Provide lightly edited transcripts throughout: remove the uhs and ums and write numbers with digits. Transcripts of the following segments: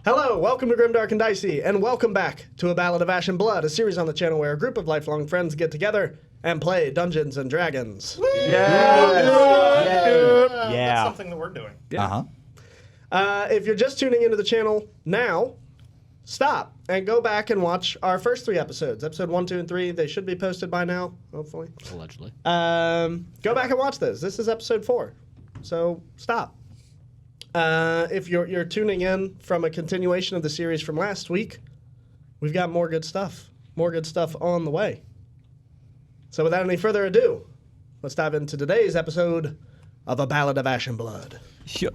Hello, welcome to Grimdark and Dicey, and welcome back to A Ballad of Ash and Blood, a series on the channel where a group of lifelong friends get together and play Dungeons and Dragons. That's something that we're doing. If you're just tuning into the channel now, stop and go back and watch our first 3 episodes. Episode 1, 2, and 3, they should be posted by now, hopefully. Allegedly. Go back and watch those. This is episode 4, so stop. If you're tuning in from a continuation of the series from last week, we've got more good stuff on the way. So without any further ado, let's dive into today's episode of A Ballad of Ash and Blood. Sure.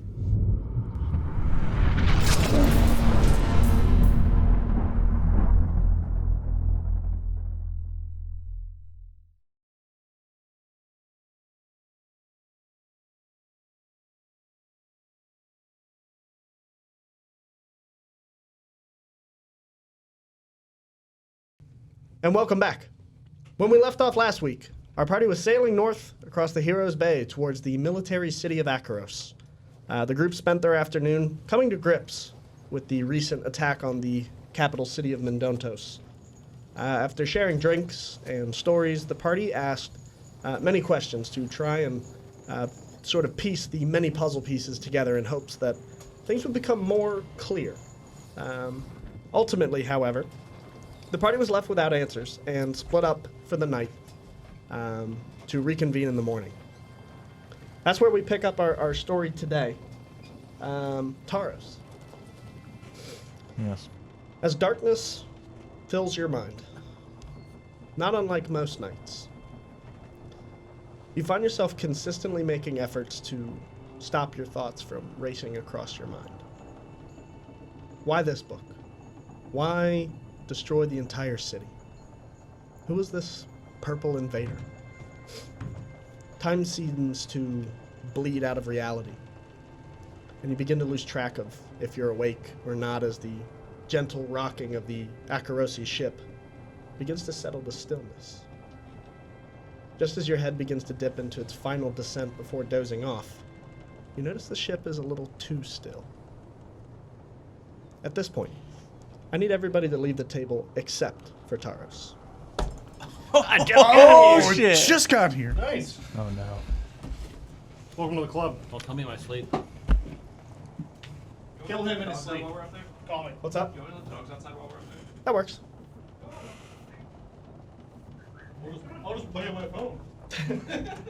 And welcome back. When we left off last week, our party was sailing north across the Heroes' Bay towards the military city of Akeros. The group spent their afternoon coming to grips with the recent attack on the capital city of Mendontos. After sharing drinks and stories, the party asked many questions to try and sort of piece the many puzzle pieces together in hopes that things would become more clear. Ultimately, however, the party was left without answers and split up for the night to reconvene in the morning. That's where we pick up our story today. Taros. Yes. As darkness fills your mind, not unlike most nights, you find yourself consistently making efforts to stop your thoughts from racing across your mind. Why this book? Why destroy the entire city? Who is this purple invader? Time seems to bleed out of reality, and you begin to lose track of if you're awake or not as the gentle rocking of the Akerosi ship begins to settle to stillness. Just as your head begins to dip into its final descent before dozing off, you notice the ship is a little too still. At this point, I need everybody to leave the table except for Taros. Oh, shit. just got here. Nice. Oh no. Welcome to the club. Don't tell me my sleep. Kill him in his sleep. Call me. What's up? You want to let the dogs outside while we're up there? That works. I'll just play on my phone.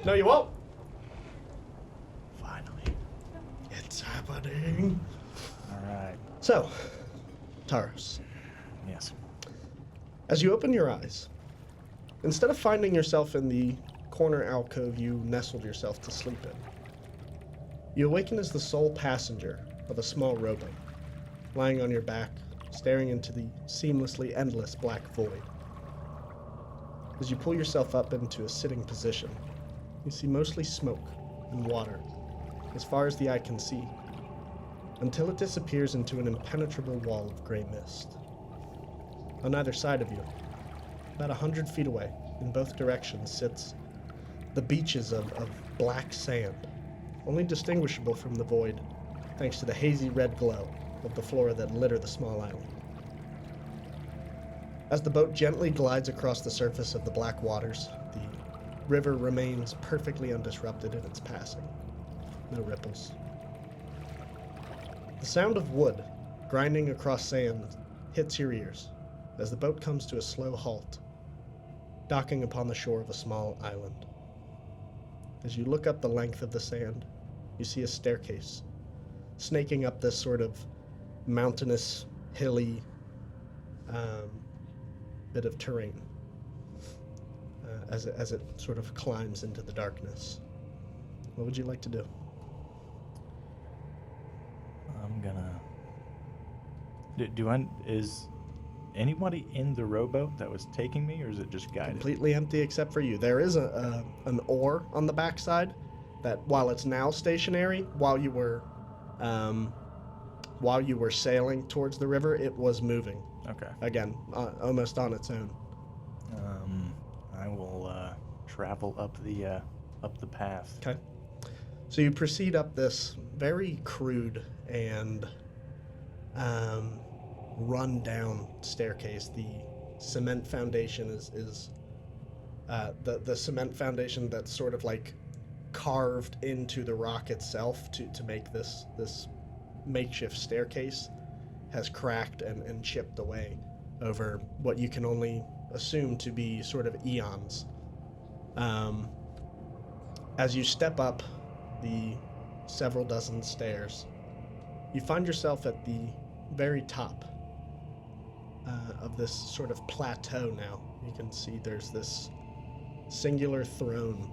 No, you won't. Finally. It's happening. All right. So, Taros, Yes. as you open your eyes, instead of finding yourself in the corner alcove you nestled yourself to sleep in, you awaken as the sole passenger of a small rowboat, lying on your back, staring into the seamlessly endless black void. As you pull yourself up into a sitting position, you see mostly smoke and water as far as the eye can see, until it disappears into an impenetrable wall of gray mist. On either side of you, about 100 feet away, in both directions, sits the beaches of black sand, only distinguishable from the void thanks to the hazy red glow of the flora that litter the small island. As the boat gently glides across the surface of the black waters, the river remains perfectly undisrupted in its passing. No ripples. The sound of wood grinding across sand hits your ears as the boat comes to a slow halt, docking upon the shore of a small island. As you look up the length of the sand, you see a staircase snaking up this sort of mountainous, hilly bit of terrain as it sort of climbs into the darkness. What would you like to do? I'm gonna. Is anybody in the rowboat that was taking me, or is it just guided? Completely empty except for you. There is an oar on the backside that, while it's now stationary, while you were sailing towards the river, it was moving. Okay. Again, almost on its own. I will travel up the path. Okay. So you proceed up this very crude and run-down staircase. The cement foundation is the cement foundation that's sort of like carved into the rock itself to make this makeshift staircase has cracked and chipped away over what you can only assume to be sort of eons. As you step up the several dozen stairs, you find yourself at the very top of this sort of plateau now. You can see there's this singular throne,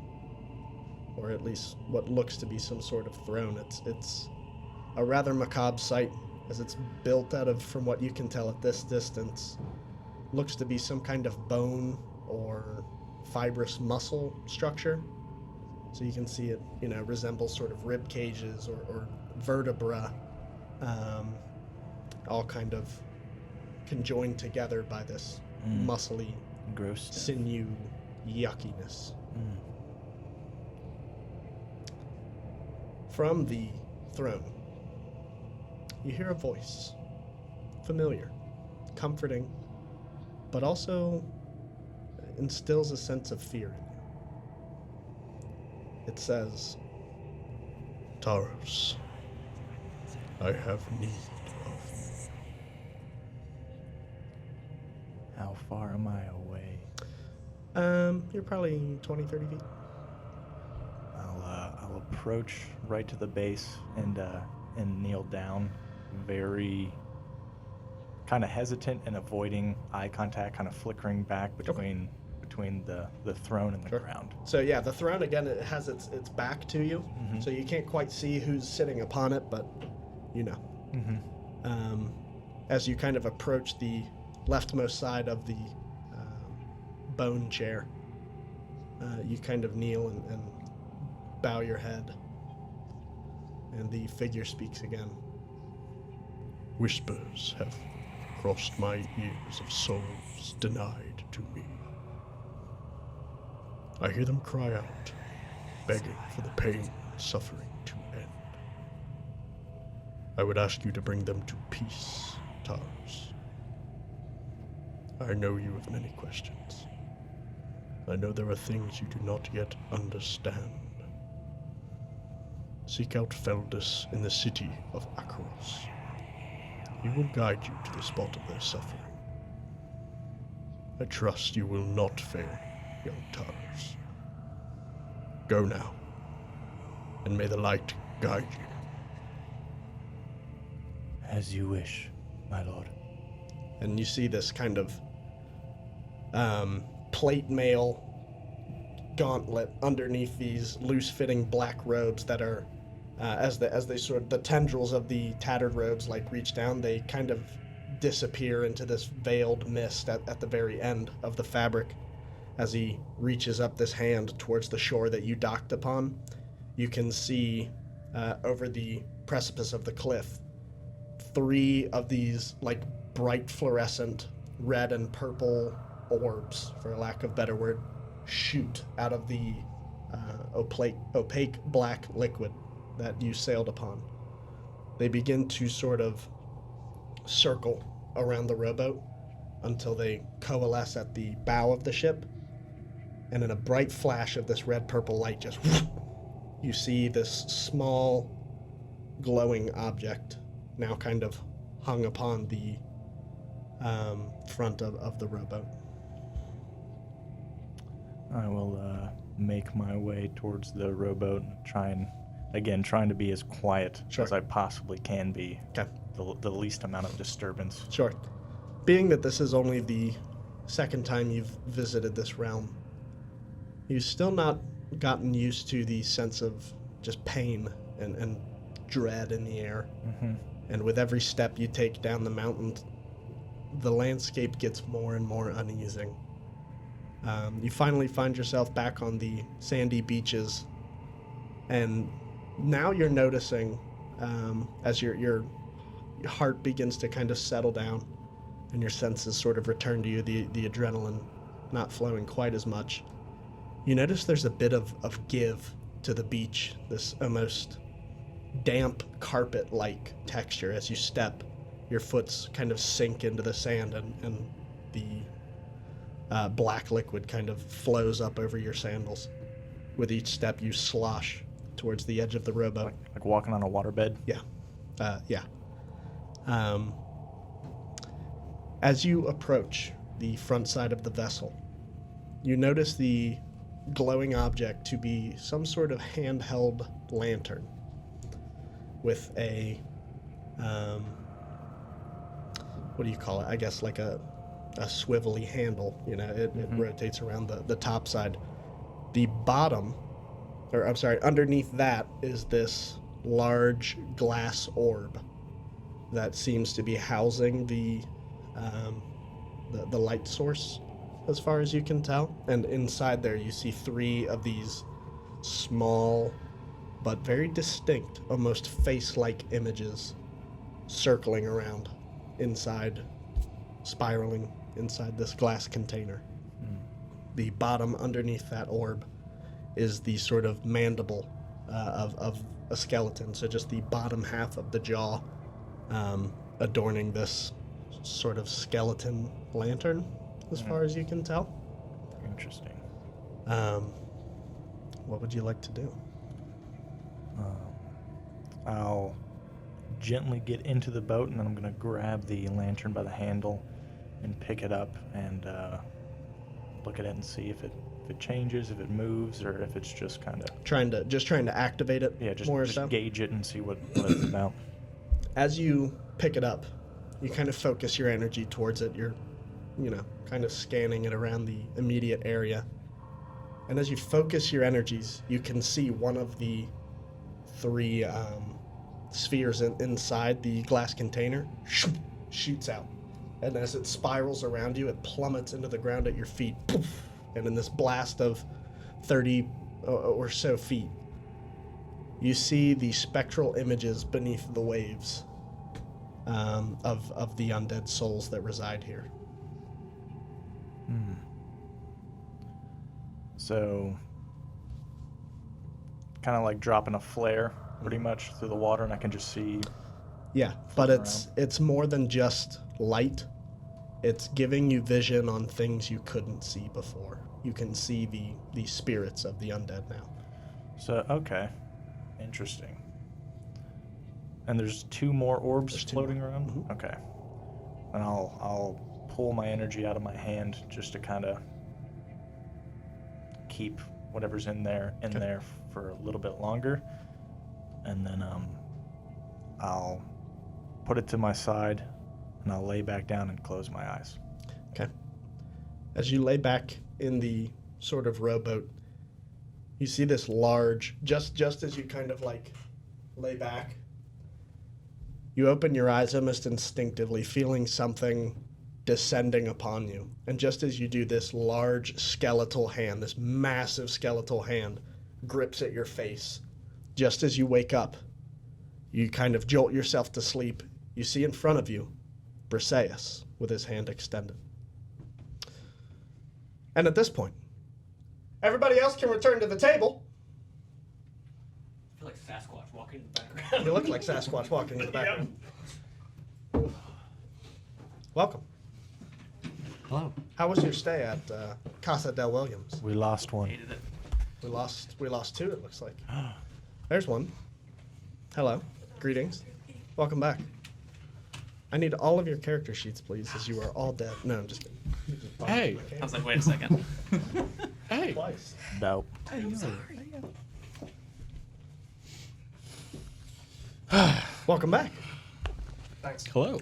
or at least what looks to be some sort of throne. It's a rather macabre sight, as it's built out of, from what you can tell at this distance, looks to be some kind of bone or fibrous muscle structure. So you can see it, resembles sort of rib cages or vertebra, all kind of conjoined together by this muscly, gross stuff. sinew yuckiness. From the throne, you hear a voice, familiar, comforting, but also instills a sense of fear in you. It says, "Taros, I have need of you." How far am I away? You're probably 20, 30 feet. I'll approach right to the base and kneel down, very kind of hesitant and avoiding eye contact, kind of flickering back between the throne and the Sure. ground. So yeah, the throne, again, it has its back to you, so you can't quite see who's sitting upon it, but you know. As you kind of approach the leftmost side of the bone chair, you kind of kneel and bow your head, and the figure speaks again. "Whispers have crossed my ears of souls denied to me. I hear them cry out, begging for the pain and suffering to end. I would ask you to bring them to peace, Tars. I know you have many questions. I know there are things you do not yet understand. Seek out Feldus in the city of Akeros. He will guide you to the spot of their suffering. I trust you will not fail, young Tars. Go now, and may the light guide you." As you wish, my lord. And you see this kind of plate mail gauntlet underneath these loose-fitting black robes that are, as they sort of, the tendrils of the tattered robes like reach down, they kind of disappear into this veiled mist at the very end of the fabric. As he reaches up this hand towards the shore that you docked upon, you can see over the precipice of the cliff 3 of these like bright fluorescent red and purple orbs, for lack of a better word, shoot out of the opaque black liquid that you sailed upon. They begin to sort of circle around the rowboat until they coalesce at the bow of the ship, and in a bright flash of this red-purple light, just you see this small glowing object now kind of hung upon the front of the rowboat. I will make my way towards the rowboat, trying to be as quiet Sure. as I possibly can be. Okay. The least amount of disturbance. Sure. Being that this is only the second time you've visited this realm, you've still not gotten used to the sense of just pain and dread in the air. And with every step you take down the mountain, the landscape gets more and more uneasy. You finally find yourself back on the sandy beaches, and now you're noticing, as your heart begins to kind of settle down and your senses sort of return to you, the adrenaline not flowing quite as much, you notice there's a bit of give to the beach, this almost damp carpet-like texture as you step your foots kind of sink into the sand, and the black liquid kind of flows up over your sandals. With each step, you slosh towards the edge of the rowboat. Like walking on a waterbed? Yeah. Yeah. As you approach the front side of the vessel, you notice the glowing object to be some sort of handheld lantern with a, what do you call it? I guess like a swivelly handle. You know, it rotates around the top side. The bottom, or I'm sorry, underneath that is this large glass orb that seems to be housing the light source, as far as you can tell. And inside there, you see 3 of these small but very distinct, almost face-like images circling around inside, spiraling inside this glass container. The bottom underneath that orb is the sort of mandible of a skeleton, so just the bottom half of the jaw adorning this sort of skeleton lantern, as far as you can tell. Interesting. What would you like to do? I'll gently get into the boat, and then I'm going to grab the lantern by the handle and pick it up and look at it and see if it changes, if it moves, or if it's just kind of trying to activate it. Yeah, just, more just so. gauge it and see what it's about. As you pick it up, you kind of focus your energy towards it. You're, kind of scanning it around the immediate area. And as you focus your energies, you can see one of the 3 spheres inside the glass container shoots out. And as it spirals around you, it plummets into the ground at your feet. Poof! And in this blast of 30 or so feet, you see the spectral images beneath the waves of the undead souls that reside here. So, kind of like dropping a flare, pretty much, through the water, and I can just see. Yeah, but it's more than just light. It's giving you vision on things you couldn't see before. You can see the spirits of the undead now. So, okay. Interesting. And there's 2 more orbs floating around? Mm-hmm. Okay. And I'll pull my energy out of my hand just to kind of keep whatever's in there for a little bit longer. And then I'll put it to my side, and I'll lay back down and close my eyes. Okay. As you lay back in the sort of rowboat, you see this large, just as you kind of like lay back, you open your eyes almost instinctively, feeling something descending upon you. And just as you do, this large skeletal hand, this massive skeletal hand, grips at your face. Just as you wake up, you kind of jolt yourself to sleep. You see in front of you Briseis with his hand extended. And at this point, everybody else can return to the table. I feel like Sasquatch walking in the background. You look like Sasquatch walking in the background. Welcome. Hello. How was your stay at Casa del Williams? We lost one. Hated it. We lost 2, it looks like. There's one. Hello. Greetings. Welcome back. I need all of your character sheets, please, as you are all dead. No, I'm just kidding. Hey. I was like, wait a second. Hey. Twice. Dope. Welcome back. Hello.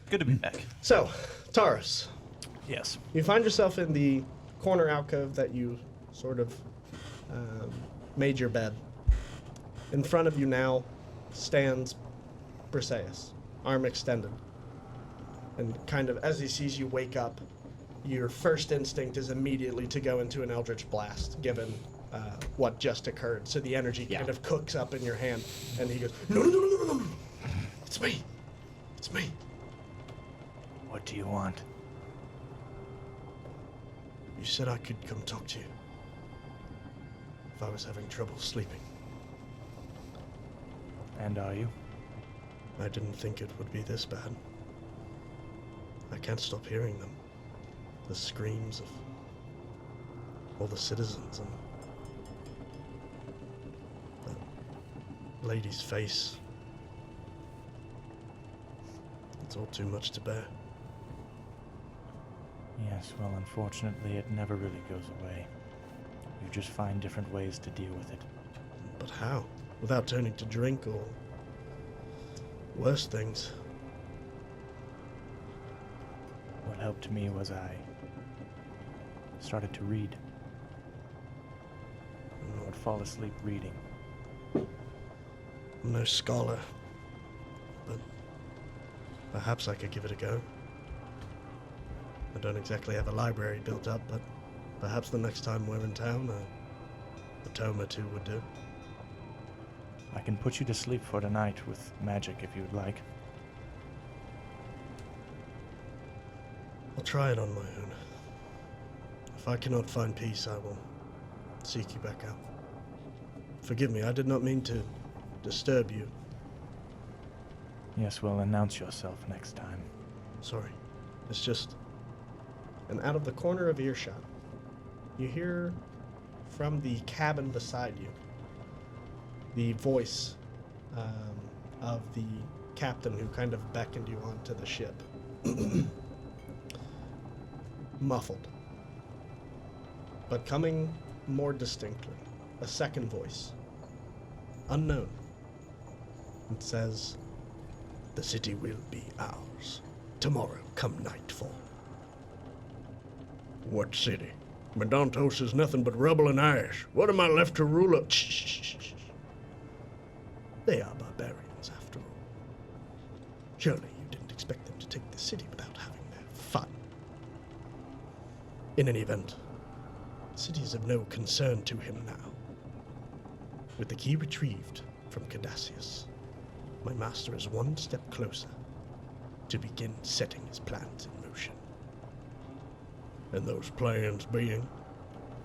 Good to be back. So, Taurus, Yes. you find yourself in the corner alcove that you sort of made your bed. In front of you now stands Briseis, arm extended. And kind of as he sees you wake up, your first instinct is immediately to go into an Eldritch Blast, given what just occurred. So the energy kind of cooks up in your hand, and he goes, No. It's me. It's me. What do you want? You said I could come talk to you if I was having trouble sleeping. And are you? I didn't think it would be this bad. I can't stop hearing them. The screams of all the citizens and that lady's face. It's all too much to bear. Yes, well, unfortunately, it never really goes away. You just find different ways to deal with it. But how? Without turning to drink or worse things. What helped me was I started to read. I would fall asleep reading. I'm no scholar, but perhaps I could give it a go. I don't exactly have a library built up, but perhaps the next time we're in town, a tome or two would do. I can put you to sleep for tonight with magic if you would like. I'll try it on my own. If I cannot find peace, I will seek you back out. Forgive me, I did not mean to disturb you. Yes, well, announce yourself next time. Sorry. It's just... And out of the corner of earshot, you hear from the cabin beside you the voice of the captain who kind of beckoned you onto the ship. Muffled. But coming more distinctly. A second voice. Unknown. It says, "The city will be ours. Tomorrow, come nightfall." What city? Medantos is nothing but rubble and ash. What am I left to rule up? Shh. They are barbarians, after all. Surely you didn't expect them to take the city without having their fun. In any event, the city is of no concern to him now. With the key retrieved from Caduceus, my master is one step closer to begin setting his plans in motion. And those plans being,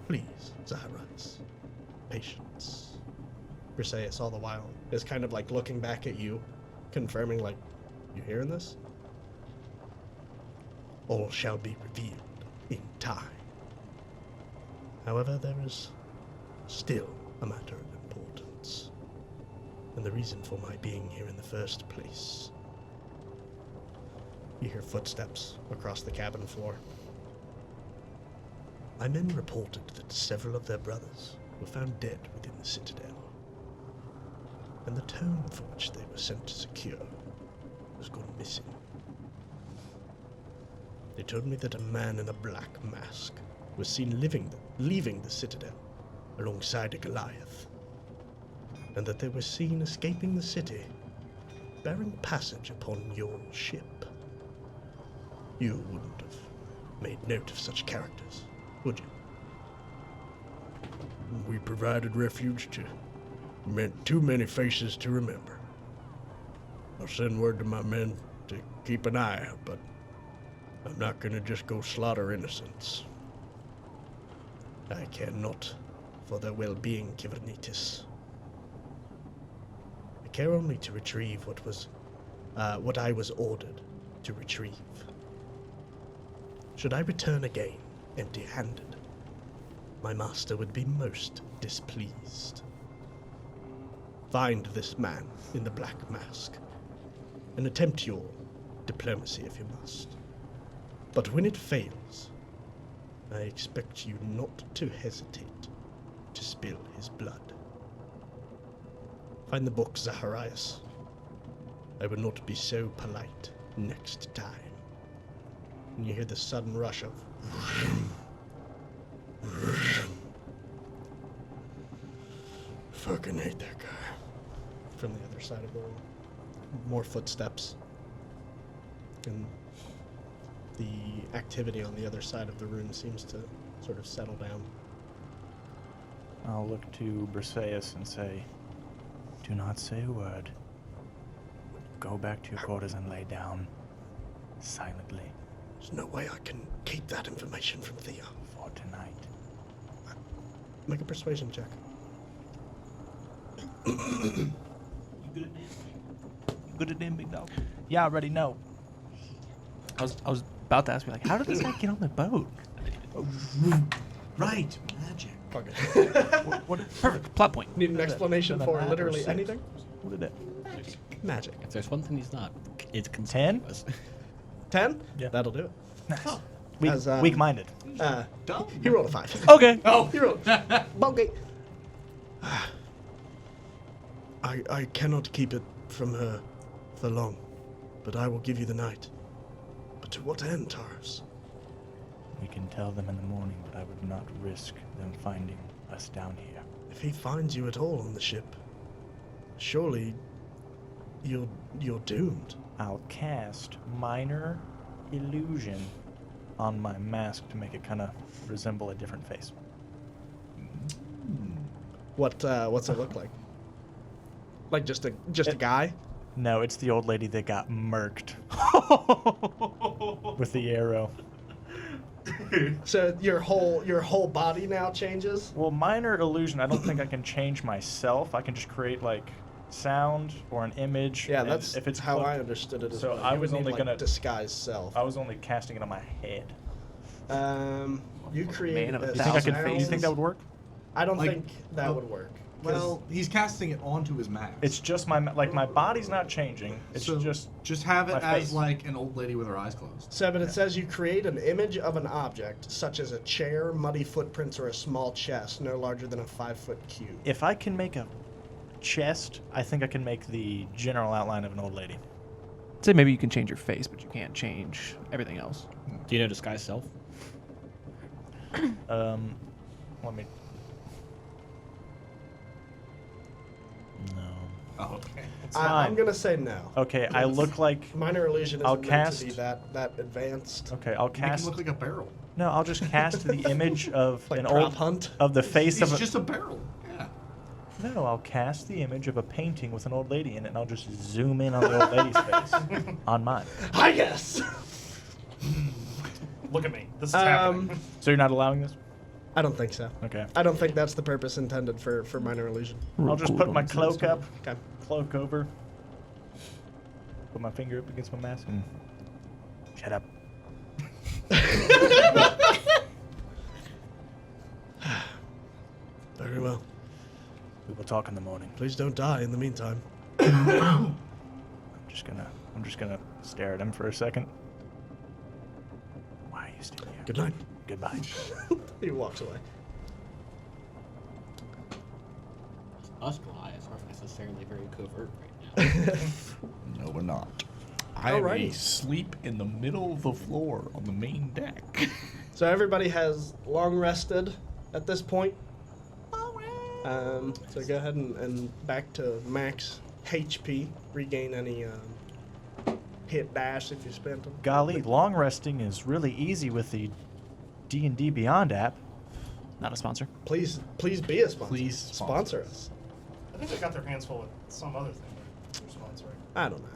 please, Zaharias, patience. Briseis, all the while, is kind of like looking back at you, confirming, like, you hearing this? All shall be revealed in time. However, there is still a matter of importance, and the reason for my being here in the first place. You hear footsteps across the cabin floor. My men reported that several of their brothers were found dead within the citadel, and the tome for which they were sent to secure was gone missing. They told me that a man in a black mask was seen leaving the citadel alongside a Goliath, and that they were seen escaping the city, bearing passage upon your ship. You wouldn't have made note of such characters, would you? We provided refuge to too many faces to remember. I'll send word to my men to keep an eye out, but I'm not gonna just go slaughter innocents. I care not for their well-being, Kivernitis. I care only to retrieve what I was ordered to retrieve. Should I return again empty-handed, my master would be most displeased. Find this man in the black mask, and attempt your diplomacy if you must. But when it fails, I expect you not to hesitate to spill his blood. Find the book, Zaharias. I will not be so polite next time. And you hear the sudden rush of... Fucking hate that guy. From the other side of the room. More footsteps. And the activity on the other side of the room seems to sort of settle down. I'll look to Briseis and say, do not say a word. Go back to your quarters and lay down silently. There's no way I can keep that information from Thea. For tonight. Make a persuasion check. You good, man? Good at them, big dog. Yeah, I already know. I was about to ask you, like, how did this guy get on the boat? Right. Magic. Fuck it. What? Perfect. Plot point. Need an explanation Did I for math or literally six? anything? What did it? Magic. If there's one thing he's not, it's 10? conspicuous. 10? Yeah. That'll do it. Nice. As, Weak-minded. He rolled a 5. Okay. Oh. He rolled. Okay. I cannot keep it from her for long, but I will give you the night. But to what end, Taurus? We can tell them in the morning, but I would not risk them finding us down here. If he finds you at all on the ship, surely you're doomed. I'll cast Minor Illusion on my mask to make it kind of resemble a different face. What's it look like? Like just a guy? No, it's the old lady that got murked with the arrow. So your whole body now changes? Well, Minor Illusion, I don't think I can change myself. I can just create like sound or an image. Yeah, and that's if it's how clo- I understood it as So well. I You was would need, only like, gonna disguise self. I was only casting it on my head. You create Man of a a You think I could? thousand You think that would work? I don't Like- think that would work. 'cause Well, he's casting it onto his mask. It's just my body's not changing. It's So just have it my as face. like an old lady with her eyes closed. so, but it says you create an image of an object, such as a chair, muddy footprints, or a small chest, no larger than a 5-foot cube. If I can make a chest, I think I can make the general outline of an old lady. Say maybe you can change your face, but you can't change everything else. Do you know disguise self? Let me. No. Oh, okay. I'm gonna say no. Okay, I look like. Minor illusion isn't I'll meant cast- to be that advanced. Okay, I'll Make him cast. look like a barrel. No, I'll just cast the image of Like an prop old hunt. of the face He's of. just a barrel. Yeah. No, I'll cast the image of a painting with an old lady in it, and I'll just zoom in on the old lady's face on mine. I guess. Look at me. This is happening. So you're not allowing this? I don't think so. Okay. I don't think that's the purpose intended for minor illusion. I'll just put my cloak up, Okay. cloak over, put my finger up against my mask, and shut up. Very well. We will talk in the morning. Please don't die in the meantime. I'm just gonna stare at him for a second. Why are you still here? Good night. Goodbye. He walks away. Us Goliaths aren't necessarily very covert right now. No, we're not. I Alrighty. sleep in the middle of the floor on the main deck. So everybody has long rested at this point. So go ahead and back to max HP. Regain any hit dash if you spent them. Golly, long resting is really easy with the D&D Beyond app. Not a sponsor. Please be a sponsor. Please sponsor us. I think they got their hands full with some other thing they're sponsoring. I don't know.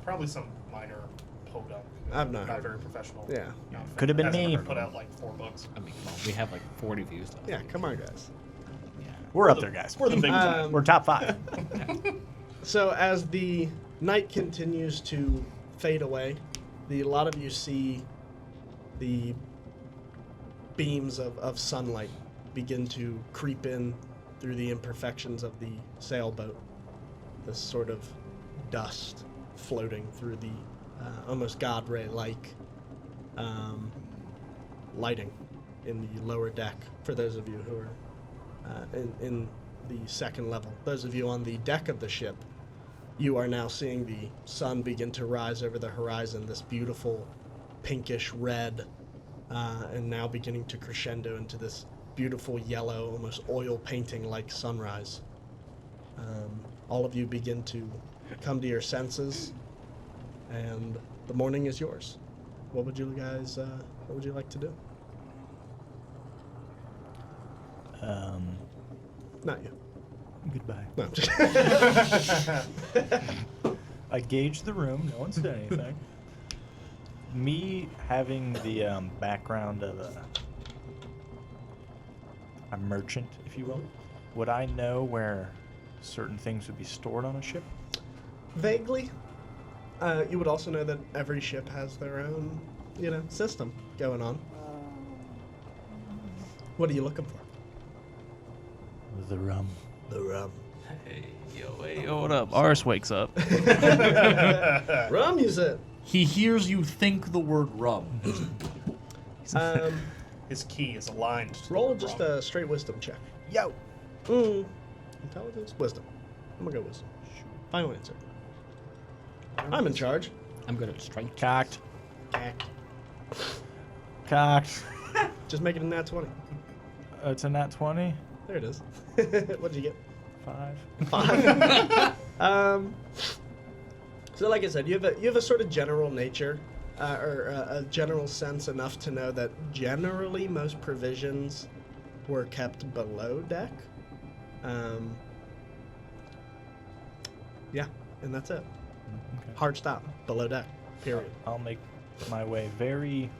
Probably some minor podunk. I've not Not heard very of it. professional. Yeah. outfit Could have been that hasn't me. Put out like $4. I mean, come on, we have like 40 views. Though. Yeah, come on, guys. We're up there, guys. We're the big time. We're top 5. So as the night continues to fade away, a lot of you see the beams of sunlight begin to creep in through the imperfections of the sailboat. This sort of dust floating through the almost god ray-like lighting in the lower deck. For those of you who are in the second level, those of you on the deck of the ship, you are now seeing the sun begin to rise over the horizon, this beautiful pinkish red, and now beginning to crescendo into this beautiful yellow, almost oil painting like sunrise. All of you begin to come to your senses, and the morning is yours. What would you guys, what would you like to do? Not you. Goodbye. No, I'm just I gauged the room. No one said anything. Me having the background of a merchant, if you will, would I know where certain things would be stored on a ship? Vaguely. You would also know that every ship has their own, system going on. What are you looking for? The rum. The rum. Hey, what up? Ars wakes up. Rum, you said. He hears you think the word rum. His key is aligned. To Roll the just rum. a straight wisdom check. Yo. Intelligence, wisdom. I'm gonna go wisdom. Final answer. I'm in charge. I'm good at strength. Cocked. Cack. Cocked. Just make it a nat 20. It's a nat 20. There it is. What'd you get? 5. 5. So like I said, you have a sort of general nature, or a general sense enough to know that generally most provisions were kept below deck. Yeah, and that's it. Okay. Hard stop, below deck, period. I'll make my way very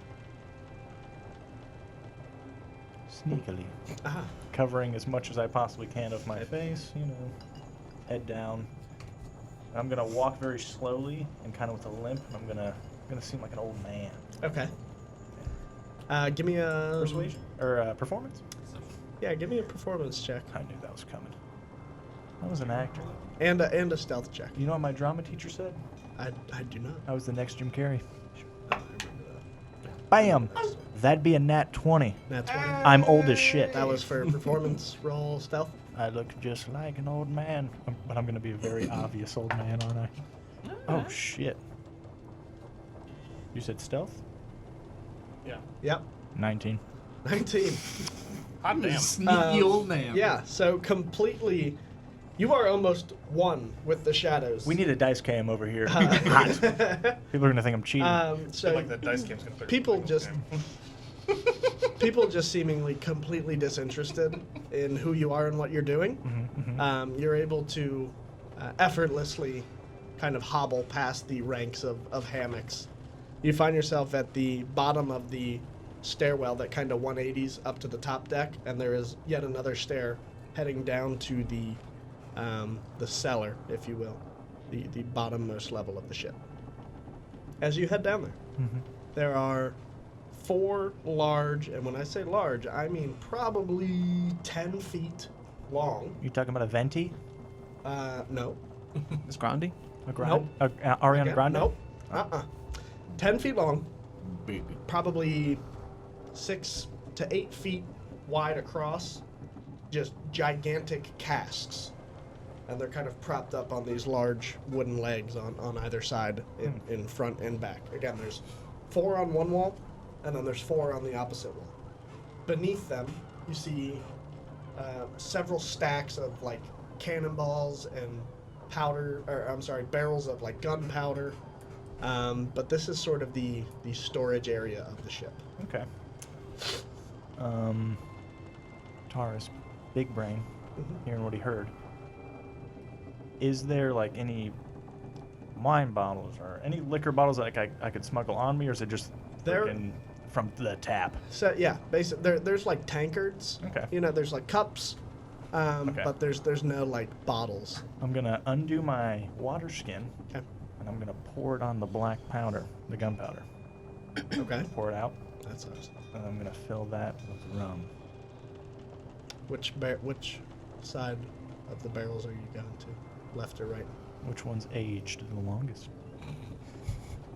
sneakily, Ah, covering as much as I possibly can of my face, head down. And I'm gonna walk very slowly and kind of with a limp, and I'm gonna seem like an old man. okay. Give me a Persuasion or performance? Yeah, give me a performance check I knew that was coming. I was an actor. and a stealth check. You know what my drama teacher said? I do not. I was the next Jim Carrey. I remember that. Bam! That'd be a nat 20. Nat 20. I'm old as shit. That was for performance roll stealth. I look just like an old man, but I'm gonna be a very obvious old man, aren't I? Oh shit! You said stealth? Yeah. Yep. 19. 19. Hot damn. Sneaky old man. Yeah, so completely, you are almost one with the shadows. We need a dice cam over here. Hot. People are gonna think I'm cheating. So Like the dice game's gonna put people your just people just seemingly completely disinterested in who you are and what you're doing. You're able to effortlessly kind of hobble past the ranks of hammocks. You find yourself at the bottom of the stairwell that kind of 180s up to the top deck, and there is yet another stair heading down to the cellar, if you will, the bottommost level of the ship. As you head down there, there are 4 large, and when I say large, I mean probably 10 feet long. You talking about a venti? No. Is Grandi? A Grande? Ariana Again, Grande? Nope. 10 feet long, Baby. probably 6 to 8 feet wide across, just gigantic casks. And they're kind of propped up on these large wooden legs on either side, in front and back. Again, there's 4 on one wall, and then there's 4 on the opposite wall. Beneath them, you see several stacks of like cannonballs and barrels of like gunpowder. But this is sort of the storage area of the ship. Okay. Tara's big brain, hearing what he heard. Is there like any wine bottles or any liquor bottles that I could smuggle on me, or is it just There- freaking from the tap? So yeah, basically there's like tankards. Okay. There's like cups, but there's no like bottles. I'm gonna undo my water skin, Okay. and I'm gonna pour it on the black powder, the gunpowder. Okay. Pour it out, That's us. and I'm gonna fill that with rum. Which side of the barrels are you going to? Left or right? Which one's aged the longest?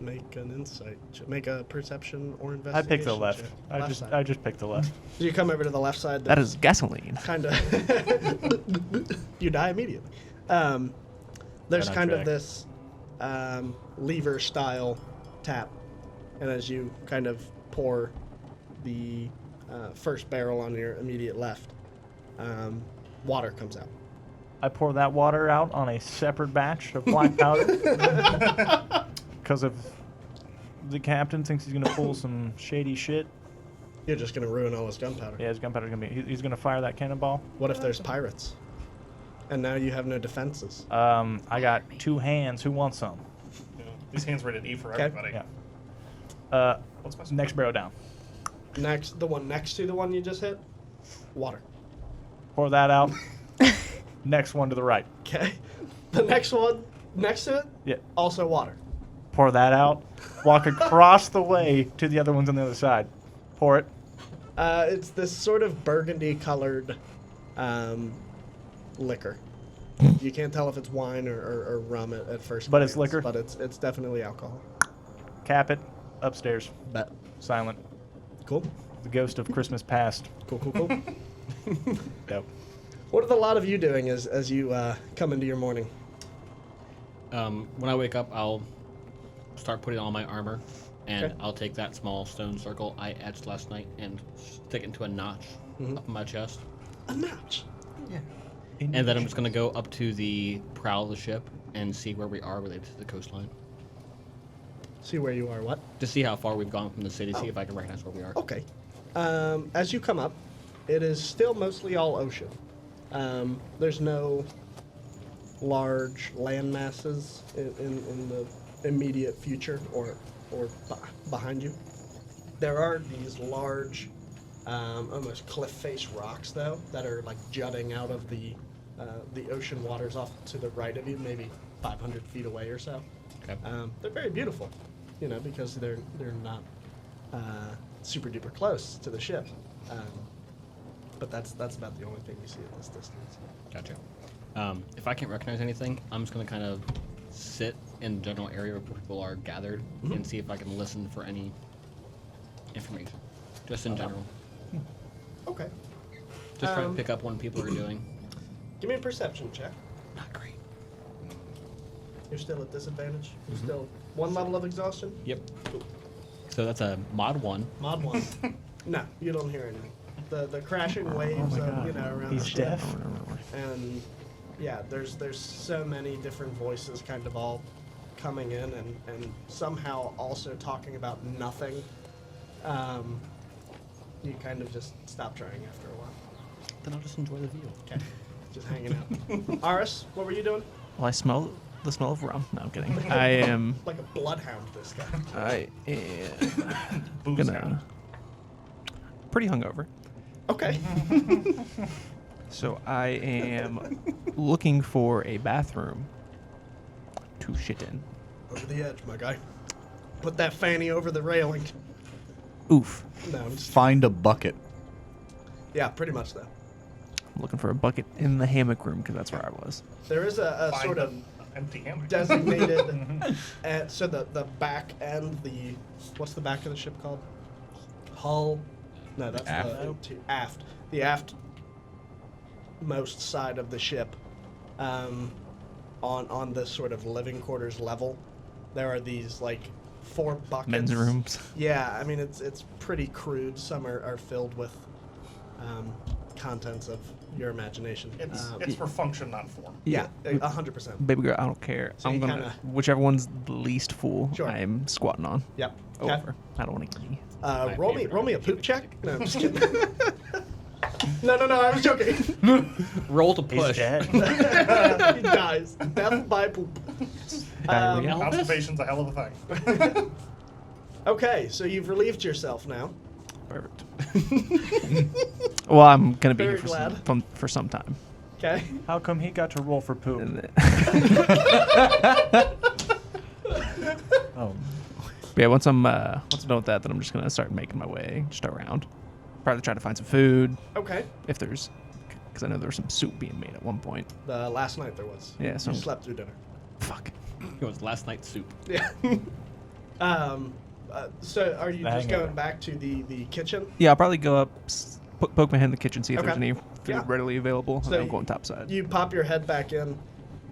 Make an insight. Make a perception or I investigation. picked the left. check. I Left just side. I just picked the left. So you come over to the left side. That is gasoline. kind of. You die immediately. There's Right on kind of track. this lever style tap, and as you kind of pour the first barrel on your immediate left, water comes out. I pour that water out on a separate batch of black powder because if the captain thinks he's gonna pull some shady shit. You're just gonna ruin all his gunpowder. Yeah, his gunpowder's gonna be. He's gonna fire that cannonball. What if there's pirates? And now you have no defenses. I got 2 hands. Who wants some? These hands ready to eat for Okay. everybody. Yeah. What's my Next barrel down. The one next to the one you just hit, water. Pour that out. Next one to the right. Okay. The next one next to it, Yeah. also water. Pour that out. Walk across the way to the other ones on the other side. Pour it. It's this sort of burgundy-colored liquor. You can't tell if it's wine or rum at first. But it's glance, liquor? But it's definitely alcohol. Cap it. Upstairs. Bet. Silent. Cool. The ghost of Christmas past. Cool. Cool. Dope. What are the lot of you doing as you come into your morning? When I wake up, I'll start putting on my armor, and Okay. I'll take that small stone circle I etched last night and stick it into a notch up in my chest. A notch. And then I'm just gonna go up to the prow of the ship and see where we are related to the coastline. See where you are. What? To see how far we've gone from the city, Oh. see if I can recognize where we are. Okay. As you come up, it is still mostly all ocean. There's no large land masses in the immediate future or behind you. There are these large, almost cliff face rocks though that are like jutting out of the ocean waters off to the right of you, maybe 500 feet away or so. Okay. They're very beautiful, because they're not super duper close to the ship. But that's about the only thing you see at this distance. Gotcha. If I can't recognize anything, I'm just gonna kind of sit in the general area where people are gathered and see if I can listen for any information, just in general. Okay. Just try to pick up when people are doing. Give me a perception check. Not great. You're still at disadvantage. You're still one level of exhaustion. Yep. So that's a mod 1. Mod 1. No, you don't hear anything. The crashing waves, around He's the ship. deaf. And yeah, there's so many different voices kind of all coming in and somehow also talking about nothing. You kind of just stop trying after a while. Then I'll just enjoy the view. Okay. Just hanging out. Aris, what were you doing? Well, I smell the smell of rum. No, I'm kidding. I am. Like a bloodhound, this guy. I am Booze gonna. hound. Pretty hungover. Okay. So I am looking for a bathroom to shit in. Over the edge, my guy. Put that fanny over the railing. Oof. No, I'm just, Find a bucket. yeah, pretty much though. I'm looking for a bucket in the hammock room because that's where I was. There is a Find sort of an empty hammock. designated, so the back end, what's the back of the ship called? Hull? No, that's Aft. the aft. The aft most side of the ship, on this sort of living quarters level, there are these like 4 buckets. Men's rooms. Yeah, I mean it's pretty crude. Some are filled with contents of your imagination. It's for function, not form. yeah, 100%. Baby girl, I don't care. So I'm you gonna kinda- whichever one's the least full. Sure. I'm squatting on. Yep. Okay. Over. I don't want to pee. Roll me a poop check. No, I'm just kidding. No, I was joking. Roll to He's push. dead. He dies. Death by poop. Diarrhea. Constipation's a hell of a thing. Okay, so you've relieved yourself now. Perfect. Well, I'm gonna be Very here glad. for some time. Okay. How come he got to roll for poop? And then- Oh, But yeah, once I'm done with that, then I'm just gonna start making my way just around. Probably try to find some food Okay. if there's, because I know there was some soup being made at one point. The last night there was. Yeah, so- You slept through dinner. Fuck. It was last night's soup. Yeah. So are you The just hangover. going back to the kitchen? Yeah, I'll probably go up, poke my head in the kitchen, see if there's Okay. any food Yeah. readily available, So and then I'm going topside. You pop your head back in,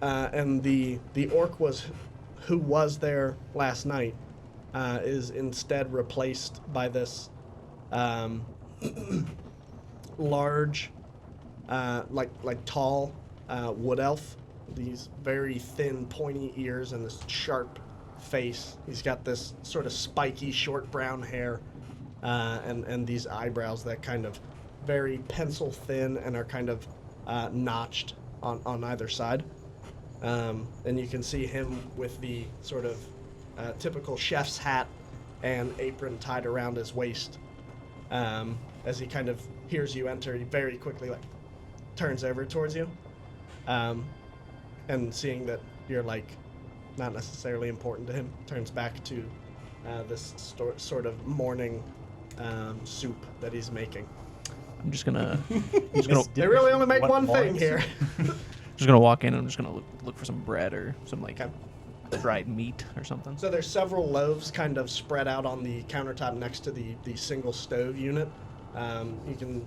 and the orc who was there last night is instead replaced by this large, like tall wood elf. These very thin, pointy ears and this sharp face. He's got this sort of spiky, short brown hair, and these eyebrows that kind of very pencil thin and are kind of notched on either side. And you can see him with the sort of typical chef's hat and apron tied around his waist. As he kind of hears you enter, he very quickly turns over towards you. And seeing that you're not necessarily important to him. Turns back to this sort of morning soup that he's making. I'm just gonna They really only make What one thing mornings? here. just gonna walk in and I'm just gonna look for some bread or some like Okay. dried meat or something. So there's several loaves kind of spread out on the countertop next to the single stove unit. You can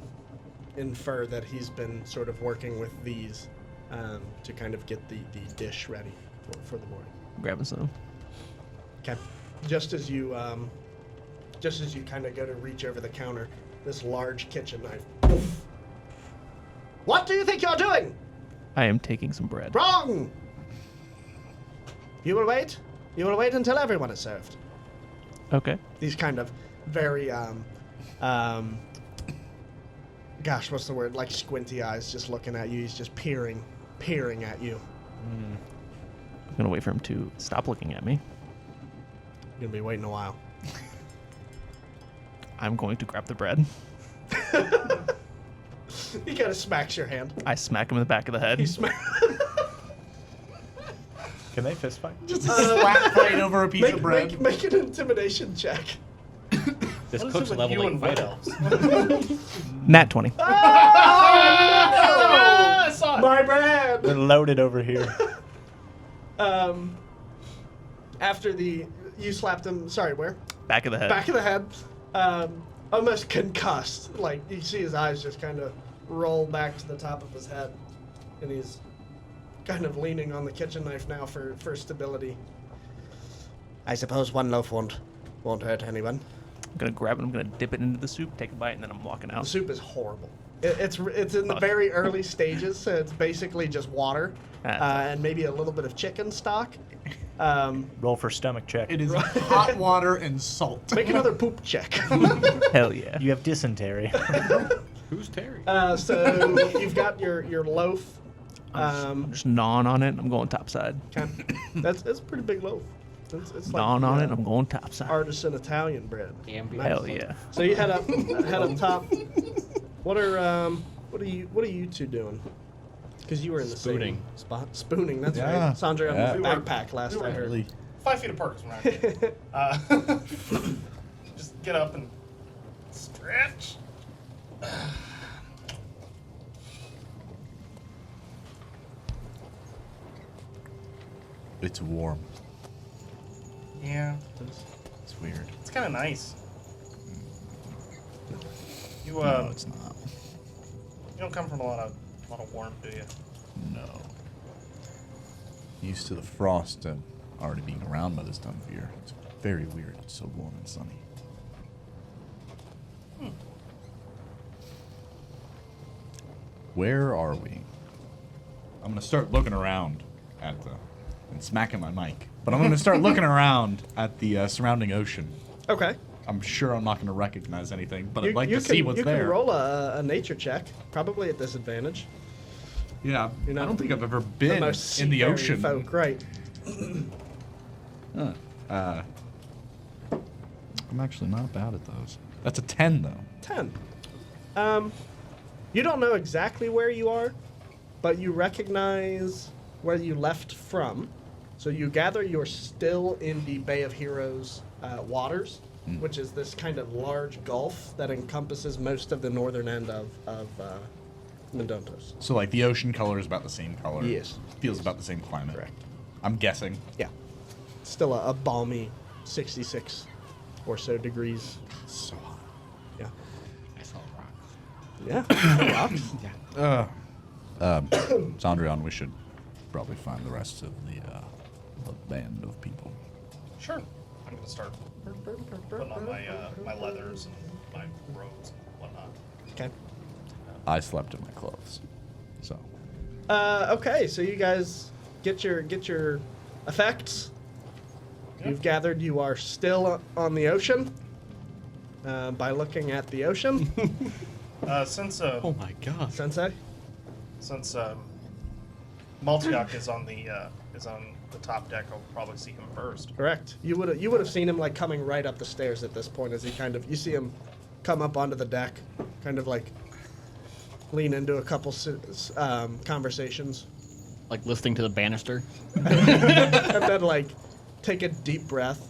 infer that he's been sort of working with these to kind of get the dish ready for the morning. Grabbing some. Okay. Just as you kind of go to reach over the counter, this large kitchen knife. Poof. What do you think you're doing? I am taking some bread. Wrong! You will wait. You will wait until everyone is served. Okay. These kind of very gosh, what's the word? Like squinty eyes just looking at you. He's just peering at you. I'm gonna wait for him to stop looking at me. You're gonna be waiting a while. I'm going to grab the bread. He kind of smacks your hand. I smack him in the back of the head. He smacks. Can they fist fight? Just a slap fight over a piece of bread. Make an intimidation check. This What is cook's it with level you 8 and Wood fighter. Elves? Nat 20. I saw it. My bad. They're loaded over here. After you slapped him. Sorry, where? Back of the head. Back of the head. Almost concussed. Like you see his eyes just kind of roll back to the top of his head, and he's kind of leaning on the kitchen knife now for stability. I suppose one loaf won't hurt anyone. I'm gonna grab it. I'm gonna dip it into the soup, take a bite, and then I'm walking The out. soup is horrible. It's in the very early stages, so it's basically just water and maybe a little bit of chicken stock. Roll for stomach check. It is hot water and salt. Make another poop check. Hell yeah. You have dysentery. Who's Terry? So you've got your loaf. I'm just gnawing on it. I'm going topside. Okay. That's a pretty big loaf. It's like Gnawing on it. I'm going topside. artisan Italian bread. Ambient. Hell yeah. So you head up top. What are you two doing? Because you were in the Spooning. same spot. Spooning. That's Yeah. right. Sandra Yeah. on the backpack last I heard. Really. 5 feet apart is when I just get up and stretch. It's warm. Yeah, It's weird. it's kind of nice. You No, it's not. you don't come from a lot of warmth, do you? No. Used to the frost and already being around by this time of year. It's very weird. It's so warm and sunny. Where are we? I'm gonna start looking around at the and smacking my mic. But I'm gonna start looking around at the surrounding ocean. Okay. I'm sure I'm not gonna recognize anything, but I'd like you to see what's you there. can roll a nature check, probably at disadvantage. Yeah, You're not I don't think I've ever The been most in the seafaring ocean. folk, right? I'm actually not bad at those. That's a 10 though. 10. You don't know exactly where you are, but you recognize where you left from. So you gather you're still in the Bay of Heroes waters, which is this kind of large gulf that encompasses most of the northern end of Mendontos. So like the ocean color is about the same color. Yes. Feels about the same climate. Correct. I'm guessing. Yeah. Still a balmy 66 or so degrees. So hot. Yeah. I saw rocks. Yeah. Rocks. Zandrian, we should probably find the rest of the band of people. Sure. I'm gonna start putting on my leathers and my robes and whatnot. Okay. I slept in my clothes. So Okay, so you guys get your effects. Yeah. You've gathered you are still on the ocean by looking at the ocean. Since Oh my god. Sensei? since Maltiak is on the top deck, I'll probably see him first. Correct. You would have seen him like coming right up the stairs at this point as he you see him come up onto the deck, kind of like lean into a couple conversations. like listening to the banister. And then like take a deep breath,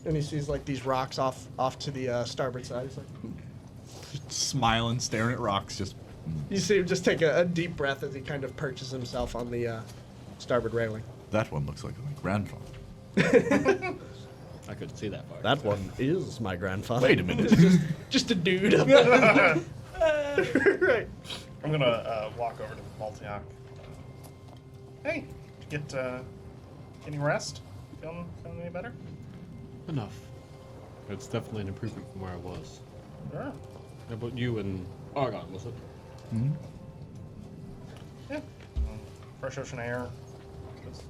and he sees like these rocks off to the starboard side. He's like, Smiling, staring at rocks, just. you see him just take a deep breath as he kind of perches himself on the starboard railing. That one looks like my grandfather. I couldn't see that far. That one is my grandfather. Wait a minute. Just a dude up there. Right. I'm gonna walk over to Maltiak. Hey, did you get any rest? Feeling any better? Enough. It's definitely an improvement from where I was. Sure. How about you and Argon, was it? Yeah. Fresh ocean air.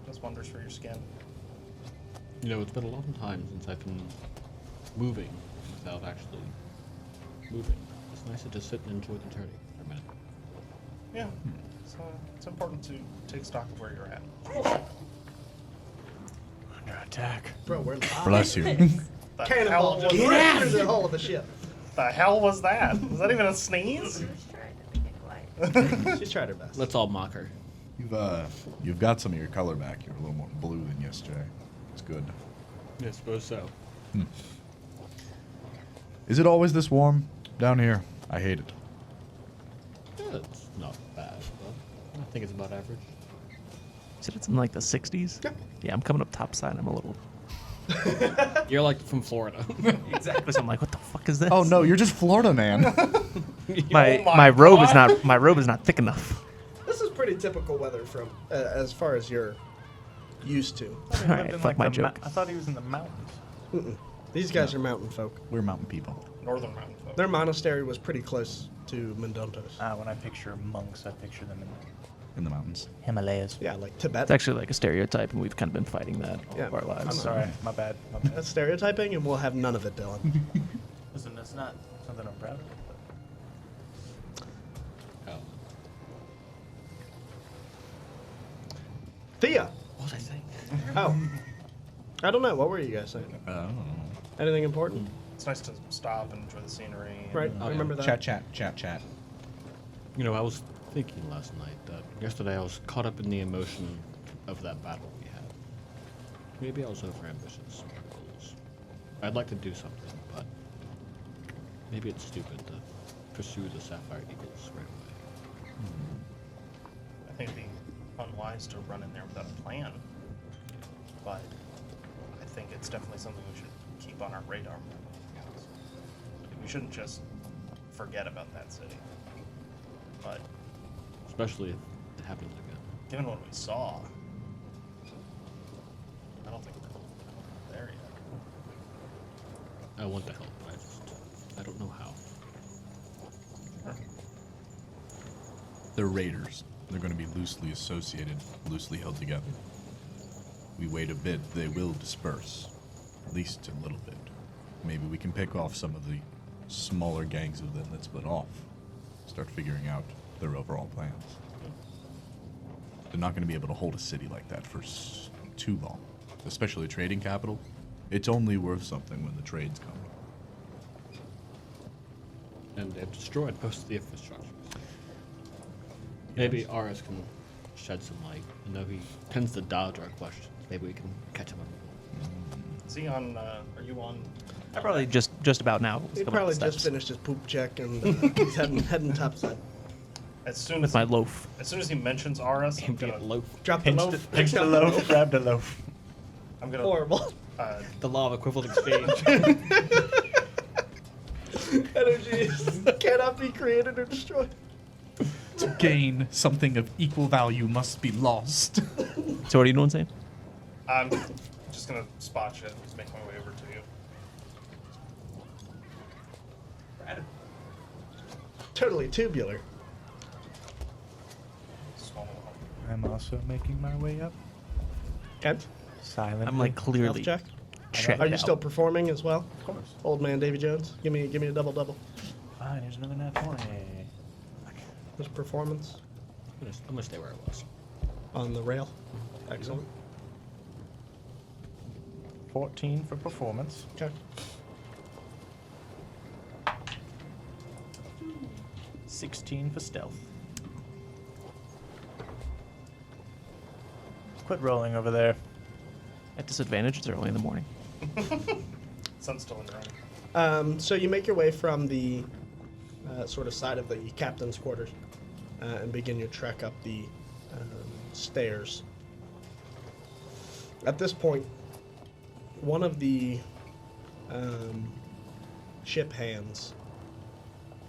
Does wonders for your skin. You know, it's been a long time since I've been moving without actually moving. It's nice to just sit and enjoy the journey for a minute. Yeah. It's important to take stock of where you're at. Under attack. Bro, we're live. Bless you. The Cannonball hell, was right through the hull of the ship. the hell was that? Was that even a sneeze? Just trying to make it quiet. She tried her best. Let's all mock her. You've got some of your color back. You're a little more blue than yesterday. It's good. I suppose so. Is it always this warm down here? I hate it. Yeah, it's not bad, but I think it's about average. Said it's in like the 60s. Yeah, I'm coming up topside. I'm a little. You're like from Florida. Exactly. So I'm like, what the fuck is this? Oh no, you're just Florida, man. My robe is not thick enough. This is pretty typical weather from as far as you're used to. He Alright, lived in, fuck my the joke. I thought he was in the mountains. These guys are mountain folk. We're mountain people. Northern mountain folk. Their monastery was pretty close to Mendontos. When I picture monks, I picture them in In the mountains. the Himalayas. Yeah, like Tibet. It's actually like a stereotype, and we've kind of been fighting that all Yeah. of our lives. I'm sorry, my bad. That's stereotyping, and we'll have none of it, Dylan. Listen, that's not something I'm proud of. Oh. Thea. What was I saying? Oh. I don't know. What were you guys saying? Oh. Anything important? It's nice to stop and enjoy the scenery. and- Right. Oh, I yeah. remember that. Chat. You know, I was thinking last night that yesterday I was caught up in the emotion of that battle we had. Maybe I was overambitious with my goals. I'd like to do something, but maybe it's stupid to pursue the Sapphire Eagles right away. I think it'd be unwise to run in there without a plan. But I think it's definitely something we should keep on our radar. We shouldn't just forget about that city. But Especially if it happens again. given what we saw, I don't think we're there yet. I want to help, I don't know how. They're raiders. They're going to be loosely associated, loosely held together. We wait a bit, they will disperse. At least a little bit. Maybe we can pick off some of the smaller gangs of them that split off. Start figuring out their overall plans. They're not going to be able to hold a city like that for too long. Especially a trading capital. It's only worth something when the trades come. And they've destroyed most of the infrastructure. Maybe Aris can shed some light. I know he tends to dodge our questions. Maybe we can catch him up. Is he on, are you on? I probably just about now. was He coming up probably the just steps finished his poop check and he's heading topside. As soon with as my loaf. As soon as he mentions Aras, I'm Empty gonna, a loaf. Drop the loaf. Pinched the loaf, grabbed the loaf. I'm gonna Horrible. The law of equivalent exchange. Energies cannot be created or destroyed. To gain something of equal value must be lost. So what are you doing, Sam? I'm just gonna spot you and just make my way over to you. Totally tubular. Swallow up. I'm also making my way up. Kent, Silently. I'm like health clearly check. checked Are you out. still performing as well? Of course. Old man Davy Jones. Give me a double. Fine, here's another nat 20. This performance I'm gonna stay where I was. on the rail. Excellent. 14 for performance. Okay. 16 for stealth. Quit rolling over there. At disadvantage, it's early in the morning. Sun's still in the rain. So you make your way from the sort of side of the captain's quarters and begin your trek up the stairs. At this point, one of the ship hands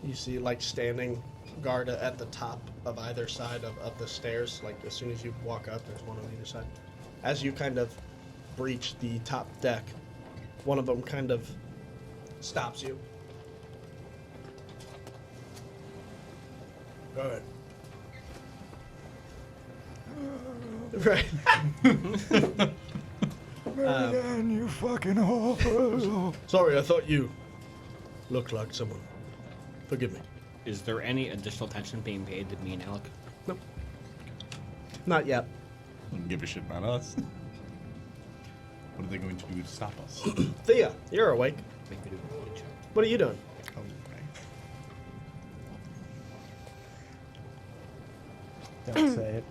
you see like standing guard at the top of either side of the stairs. Like as soon as you walk up, there's one on either side. As you kind of breach the top deck, one of them kind of stops you. Go ahead. Right. Man, you fucking whore. Sorry, I thought you looked like someone. Forgive me. Is there any additional attention being paid to me and Alec? Nope. Not yet. Don't give a shit about us. What are they going to do to stop us? Thea, you're awake. Make me do a check. What are you doing? Oh, right. Don't say it.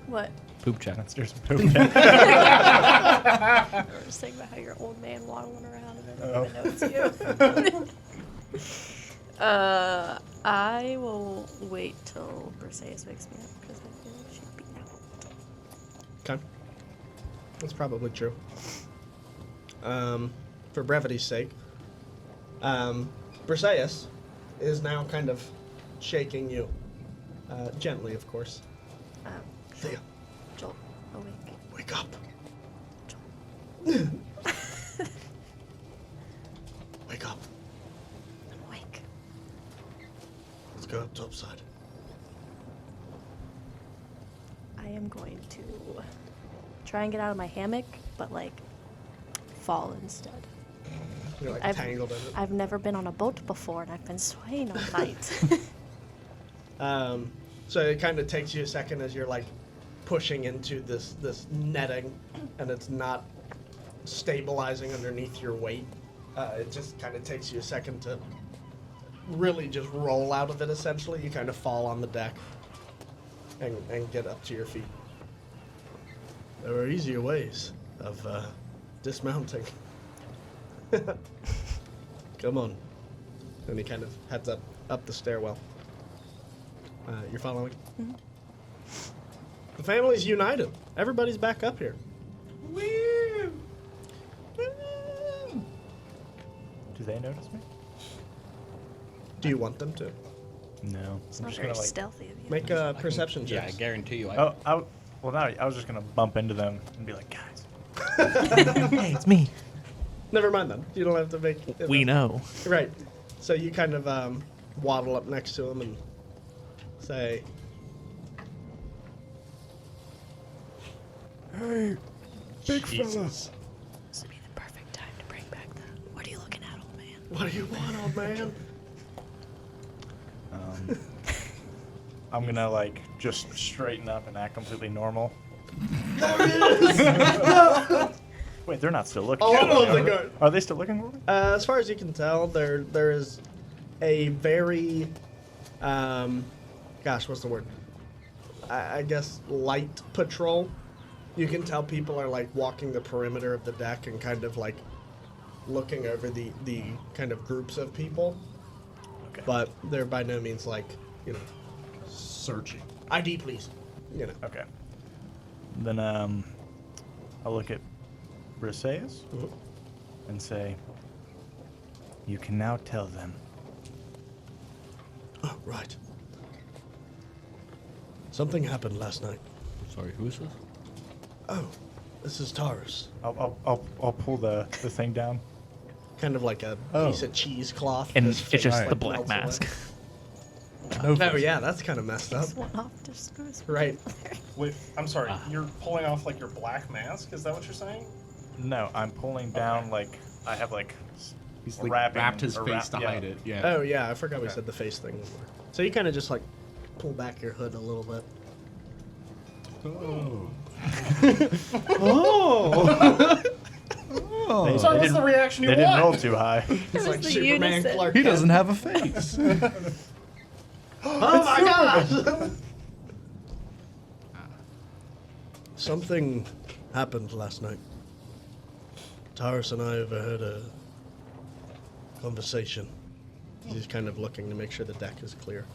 What? Poop check. That's just poop check. I was thinking about how your old man waddling around and I didn't even know it's you. I will wait till Briseis wakes me up because I feel like she'd be out. Okay. That's probably true. For brevity's sake, Briseis is now kind of shaking you. Gently, of course. Thea, Joel, awake. wake up. Joel, Wake up. I'm awake. Let's go up topside. I am going to try and get out of my hammock, but like fall instead. You're like I've- tangled in it. I've never been on a boat before and I've been swaying all night. So it kind of takes you a second as you're like pushing into this netting, and it's not stabilizing underneath your weight. It just kind of takes you a second to really just roll out of it. Essentially, you kind of fall on the deck and get up to your feet. There are easier ways of dismounting. Come on. And he kind of heads up the stairwell. You're following? Mhm. The family's united. Everybody's back up here. Do they notice me? Do you want them to? No. It's I'm not just very gonna like. stealthy of you. Make a perception Yeah, I check. guarantee you. Oh, well, no, I was just gonna bump into them and be like, guys. Hey, it's me. Never mind then. You don't have to make. We know. Right. So you kind of waddle up next to him and say, Hey, big Jesus. This would be the perfect time to bring back the. What are you looking at, old man? What do you want, old man? I'm gonna like just straighten up and act completely normal. Wait, they're not still looking. Oh, at me, oh, are they they? go- Are they still looking for me? As far as you can tell, there is a very, gosh, what's the word? I guess light patrol. You can tell people are like walking the perimeter of the deck and kind of like looking over the kind of groups of people. Okay. But they're by no means like, Searching. ID please. Okay. Then I'll look at Briseis Mhm. and say, you can now tell them. Oh, right. Something happened last night. Sorry, who is this? Oh, this is Taurus. I'll pull the thing down. Kind of like a Oh. piece of cheesecloth. And His it's face, just like, the black melts away. mask. Oh yeah, that's kind of messed up. This one off just goes. Right. Wait, I'm sorry. You're pulling off like your black mask? Is that what you're saying? No, I'm pulling down like I have like He's like wrapping wrapped his around- face to yeah. hide it. Yeah. Oh yeah, I forgot we Okay. said the face thing before. So you kind of just like pull back your hood a little bit. Oh. Oh. They, So they that's didn't, the reaction you they didn't want. roll too high. It's was like the Superman unison. Clark He Kent. doesn't have a face. Oh my god! Something happened last night. Taurus and I overheard a conversation. He's kind of looking to make sure the deck is clear.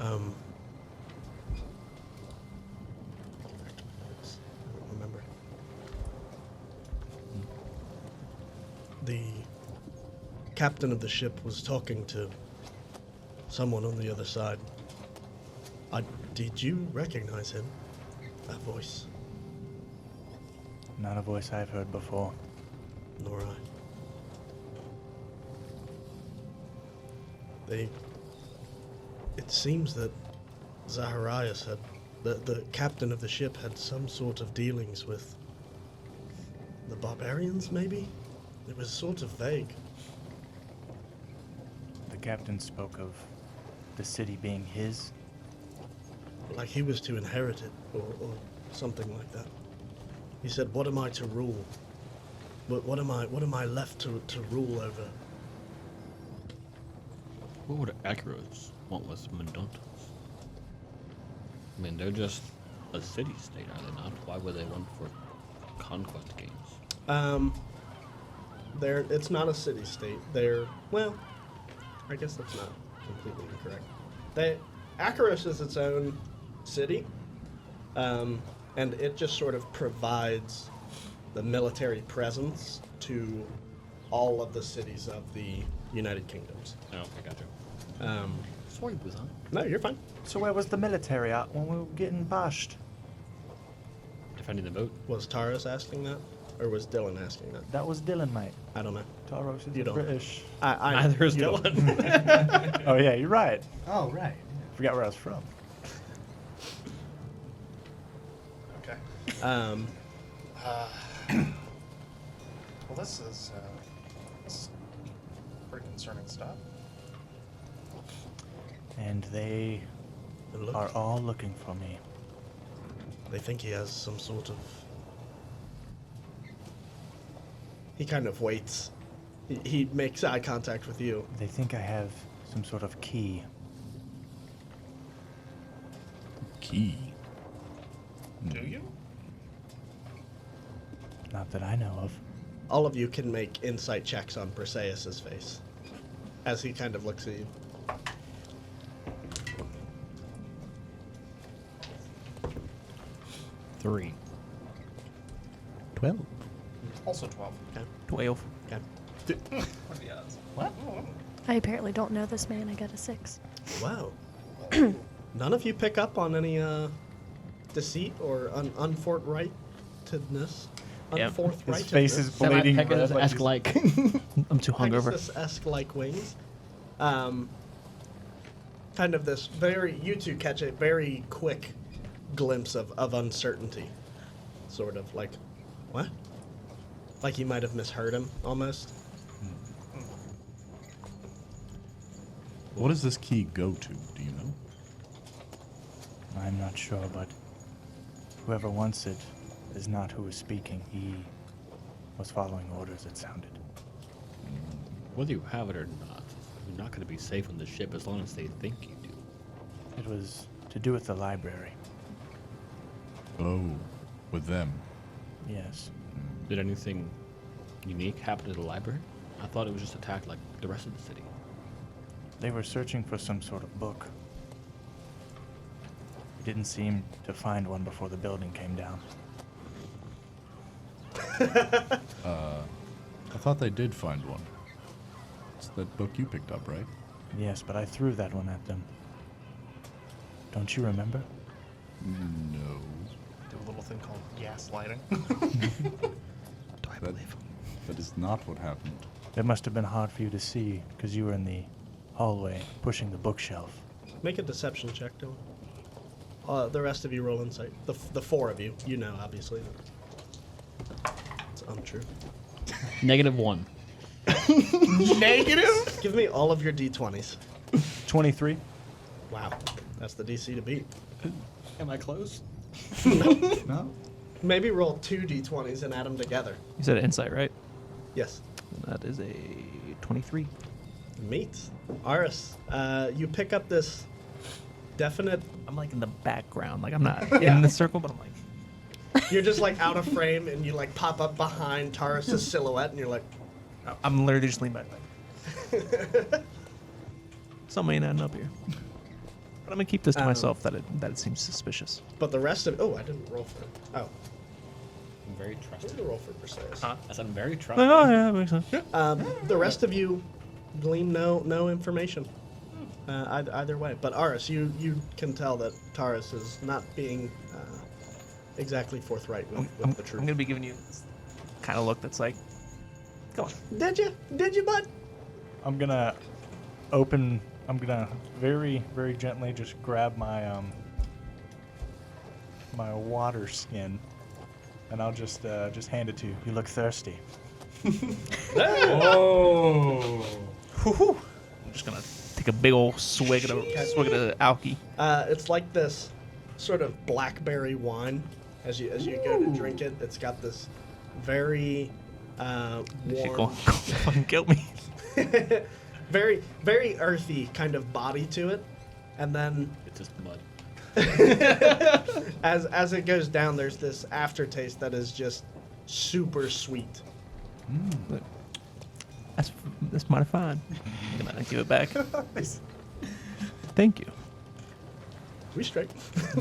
I don't remember. The captain of the ship was talking to someone on the other side. Did you recognize him? That voice? Not a voice I've heard before. Nor I. It seems that Zaharias had, the captain of the ship had some sort of dealings with the barbarians, maybe? It was sort of vague. The captain spoke of the city being his. Like he was to inherit it, or something like that. He said, what am I to rule? What am I left to rule over? What would Akeros want with Mendontos? I mean, they're just a city-state, are they not? Why would they want for conquest games? It's not a city-state. Well, I guess that's not completely incorrect. Akeros is its own city, and it just sort of provides the military presence to all of the cities of the United Kingdoms. Oh, okay, gotcha. Sorry, Buzan. No, you're fine. So where was the military at when we were getting bashed? Defending the boat. Was Taurus asking that, or was Dylan asking that? That was Dylan, mate. I don't know. Taros is You don't. British. Neither is you don't. Dylan. Oh yeah, you're right. Oh, right. Forgot where I was from. Okay. Um, Well, this is pretty concerning stuff. And they look, are all looking for me. they think he has some sort of. He kind of waits. He makes eye contact with you. They think I have some sort of key. Key. Do you? Not that I know of. All of you can make insight checks on Briseis's face as he kind of looks at you. Three. 12. Also 12. Okay. 12. Okay. What are the odds? I apparently don't know this man. I got a 6. Wow. None of you pick up on any deceit or unforthrightedness. Yep. Unforthrightedness. His face is bleeding red. Pegasus-esque like. I'm too hungover. Pegasus-esque like wings. Kind of this you two catch a very quick glimpse of uncertainty. Sort of like, what? Like you might have misheard him, almost. What does this key go to? Do you know? I'm not sure, but whoever wants it is not who is speaking. He was following orders, it sounded. Whether you have it or not, you're not going to be safe on the ship as long as they think you do. It was to do with the library. Oh, with them. Yes. Did anything unique happen to the library? I thought it was just attacked like the rest of the city. They were searching for some sort of book. We didn't seem to find one before the building came down. I thought they did find one. It's that book you picked up, right? Yes, but I threw that one at them. Don't you remember? No. Do a little thing called gaslighting. Do I believe him? That is not what happened. It must have been hard for you to see, because you were in the hallway, pushing the bookshelf. Make a deception check, Dylan. The rest of you roll insight. The four of you. You know, obviously. It's untrue. -1. Negative? Give me all of your d20s. 23? Wow. That's the DC to beat. Am I close? No? Maybe roll 2 d20s and add them together. You said insight, right? Yes. That is a 23. Meet. Aris, you pick up this definite. I'm like in the background. Like I'm not Yeah. in the circle, but I'm like. You're just like out of frame, and you like pop up behind Taurus's silhouette, and you're like, I'm literally just leaning back. Somebody ain't adding up here. But I'm gonna keep this to myself that it seems suspicious. but the rest of. Oh, I didn't roll for it. Oh, I'm very I trusted. didn't roll for Perseus. I said I'm very Like, trusted. oh yeah, that makes sense. The rest of you glean no information either way. But Aris, you can tell that Taurus is not being exactly forthright with the truth. I'm gonna be giving you this kind of look that's like, go on. Did you, bud? I'm gonna very, very gently just grab my my water skin, and I'll just hand it to you. You look thirsty. Oh. I'm just gonna take a big old swig of the alky. It's like this sort of blackberry wine. As you go to drink it, it's got this very Shit, warm, go fucking kill me. very very earthy kind of body to it, and then It's just mud. as it goes down, there's this aftertaste that is just super sweet. That's mighty fine. I'm gonna give it back. Thank you. We straight.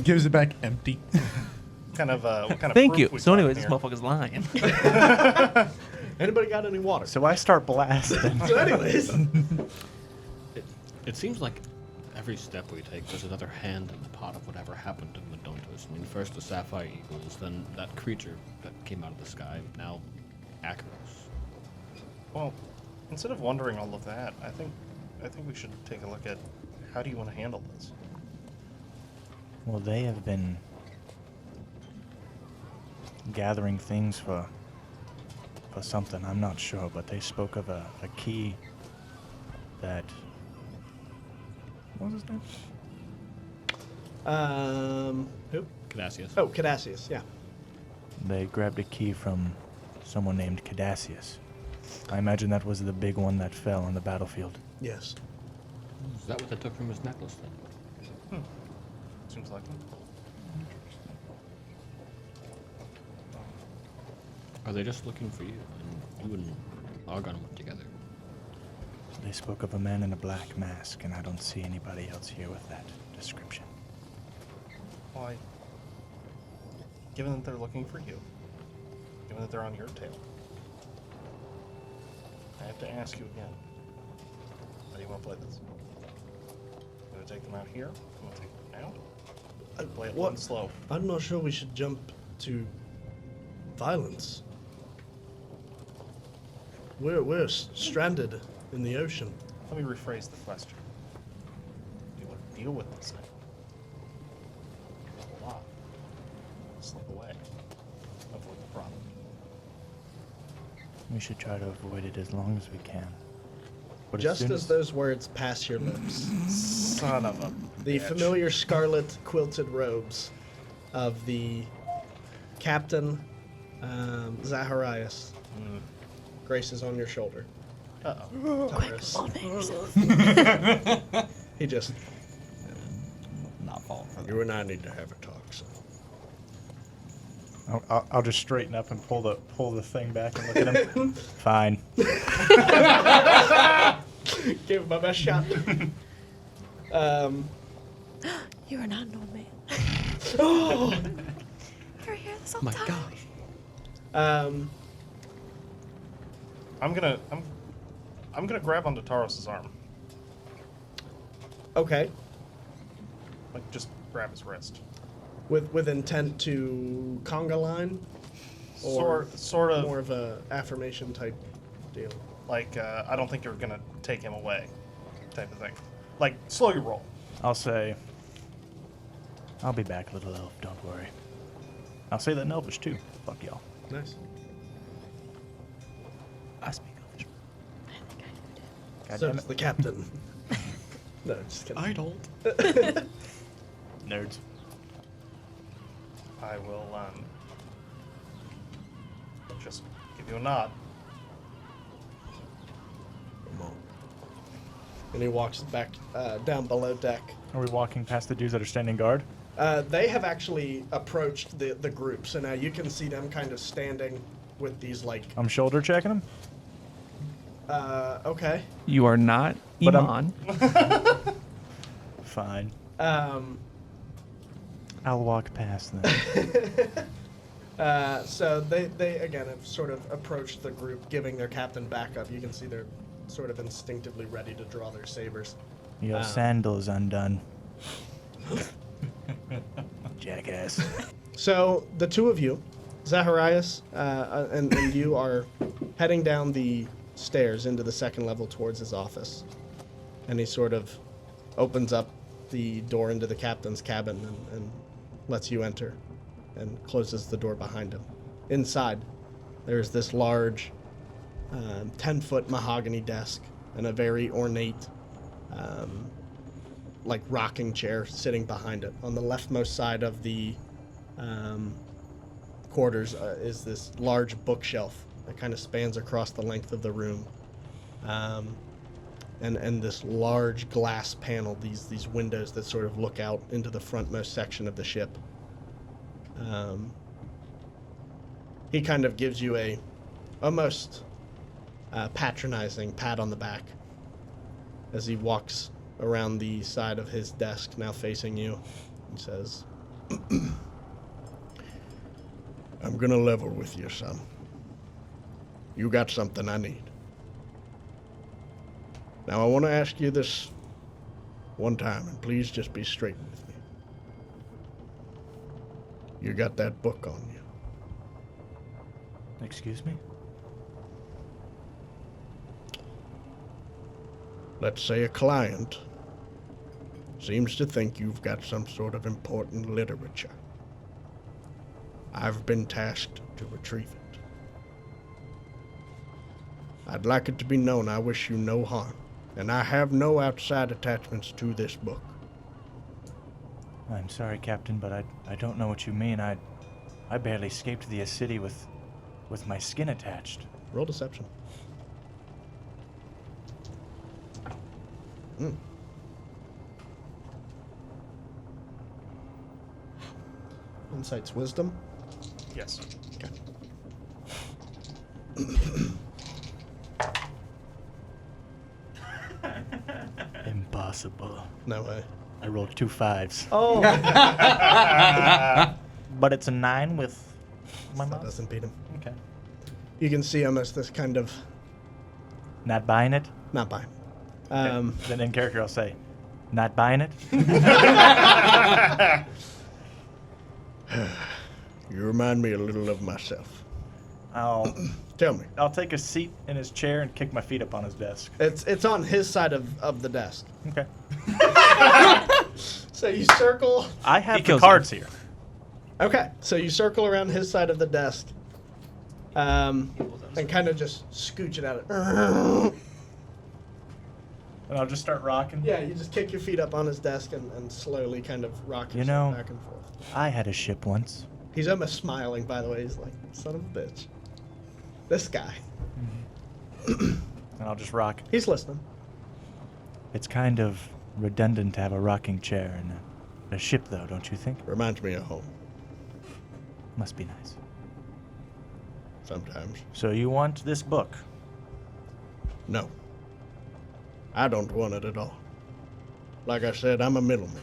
Gives it back empty. What kind of Thank proof you. we So got anyway, this here? motherfucker's lying. Anybody got any water? So I start blasting. So anyways, It seems like every step we take, there's another hand in the pot of whatever happened to Medontos. I mean, first the Sapphire Eagles, then that creature that came out of the sky, now Akeros. Well, instead of wondering all of that, I think we should take a look at how do you want to handle this. Well, they have been gathering things for something. I'm not sure, but they spoke of a key that. What was his name? who? Cassius. Oh, Cassius. Yeah. They grabbed a key from someone named Cassius. I imagine that was the big one that fell on the battlefield. Yes. Is that what they took from his necklace then? Seems like it. Are they just looking for you? And you and Argon were together. They spoke of a man in a black mask, and I don't see anybody else here with that description. Why? Given that they're looking for you, given that they're on your tail, I have to ask you again. How do you want to play this? You want to take them out here? You want to take them now? Play it one slow. I'm not sure we should jump to violence. We're stranded in the ocean. Let me rephrase the question. Do you want to deal with this now? Hold on. Slip away. Avoid the problem. We should try to avoid it as long as we can. But Just soon as those words pass your lips, Son of a the bitch. familiar scarlet quilted robes of the Captain Zaharias graces on your shoulder. Uh-oh. Taurus. He just. Not falling for You and I need to have a talk, son. I'll just straighten up and pull the thing back and look at him. Fine. Give him my best shot. You are not an old man. Oh! You were here this whole My time. gosh. I'm gonna grab onto Taurus's arm. Okay. Like just grab his wrist. With intent to conga line? Or Sort of more of a affirmation type deal? like I don't think you're gonna take him away, type of thing. Like slow your roll. I'll say, I'll be back, little elf, don't worry. I'll say that in Elvish too. Fuck y'all. Nice. I speak Elvish. God So damn it's it. the captain. No, just kidding. I don't. Nerds. I will just give you a nod. Come on. And he walks back down below deck. Are we walking past the dudes that are standing guard? They have actually approached the group, so now you can see them kind of standing with these, like... I'm shoulder checking them. Okay. You are not But Iman. Fine. I'll walk past them. So they again have sort of approached the group, giving their captain backup. You can see they're sort of instinctively ready to draw their sabers. Your sandals undone. Jackass. So the two of you, Zaharias and you, are heading down the stairs into the second level towards his office. And he sort of opens up the door into the captain's cabin and lets you enter and closes the door behind him. Inside, there's this large 10-foot mahogany desk and a very ornate like rocking chair sitting behind it. On the leftmost side of the quarters is this large bookshelf that kind of spans across the length of the room. And this large glass panel, these windows that sort of look out into the frontmost section of the ship. He kind of gives you a almost patronizing pat on the back as he walks around the side of his desk, now facing you, and says, I'm gonna level with you, son. You got something I need. Now I want to ask you this one time, and please just be straight with me. You got that book on you. Excuse me? Let's say a client seems to think you've got some sort of important literature. I've been tasked to retrieve it. I'd like it to be known I wish you no harm, and I have no outside attachments to this book. I'm sorry, Captain, but I don't know what you mean. I barely escaped the city with my skin attached. Roll deception. Insight's wisdom. Yes. Okay. Impossible. No way. I rolled 2 5s. Oh! But it's a 9 with my That mouth? doesn't beat him. Okay. You can see almost this kind of... Not buying it? Not buying. Then in character I'll say, not buying it? You remind me a little of myself. I'll Tell me. take a seat in his chair and kick my feet up on his desk. It's on his side of the desk. Okay. So you circle... I have the kills cards here. Okay, so you circle around his side of the desk, and kind of just scooch it out. And I'll just start rocking. Yeah, you just kick your feet up on his desk and slowly kind of rock You yourself know- back and forth. I had a ship once. He's almost smiling, by the way. He's like, son of a bitch. This guy. And I'll just rock. He's listening. It's kind of redundant to have a rocking chair in a ship, though, don't you think? Reminds me of home, Must be nice. sometimes. So you want this book? No. I don't want it at all. Like I said, I'm a middleman.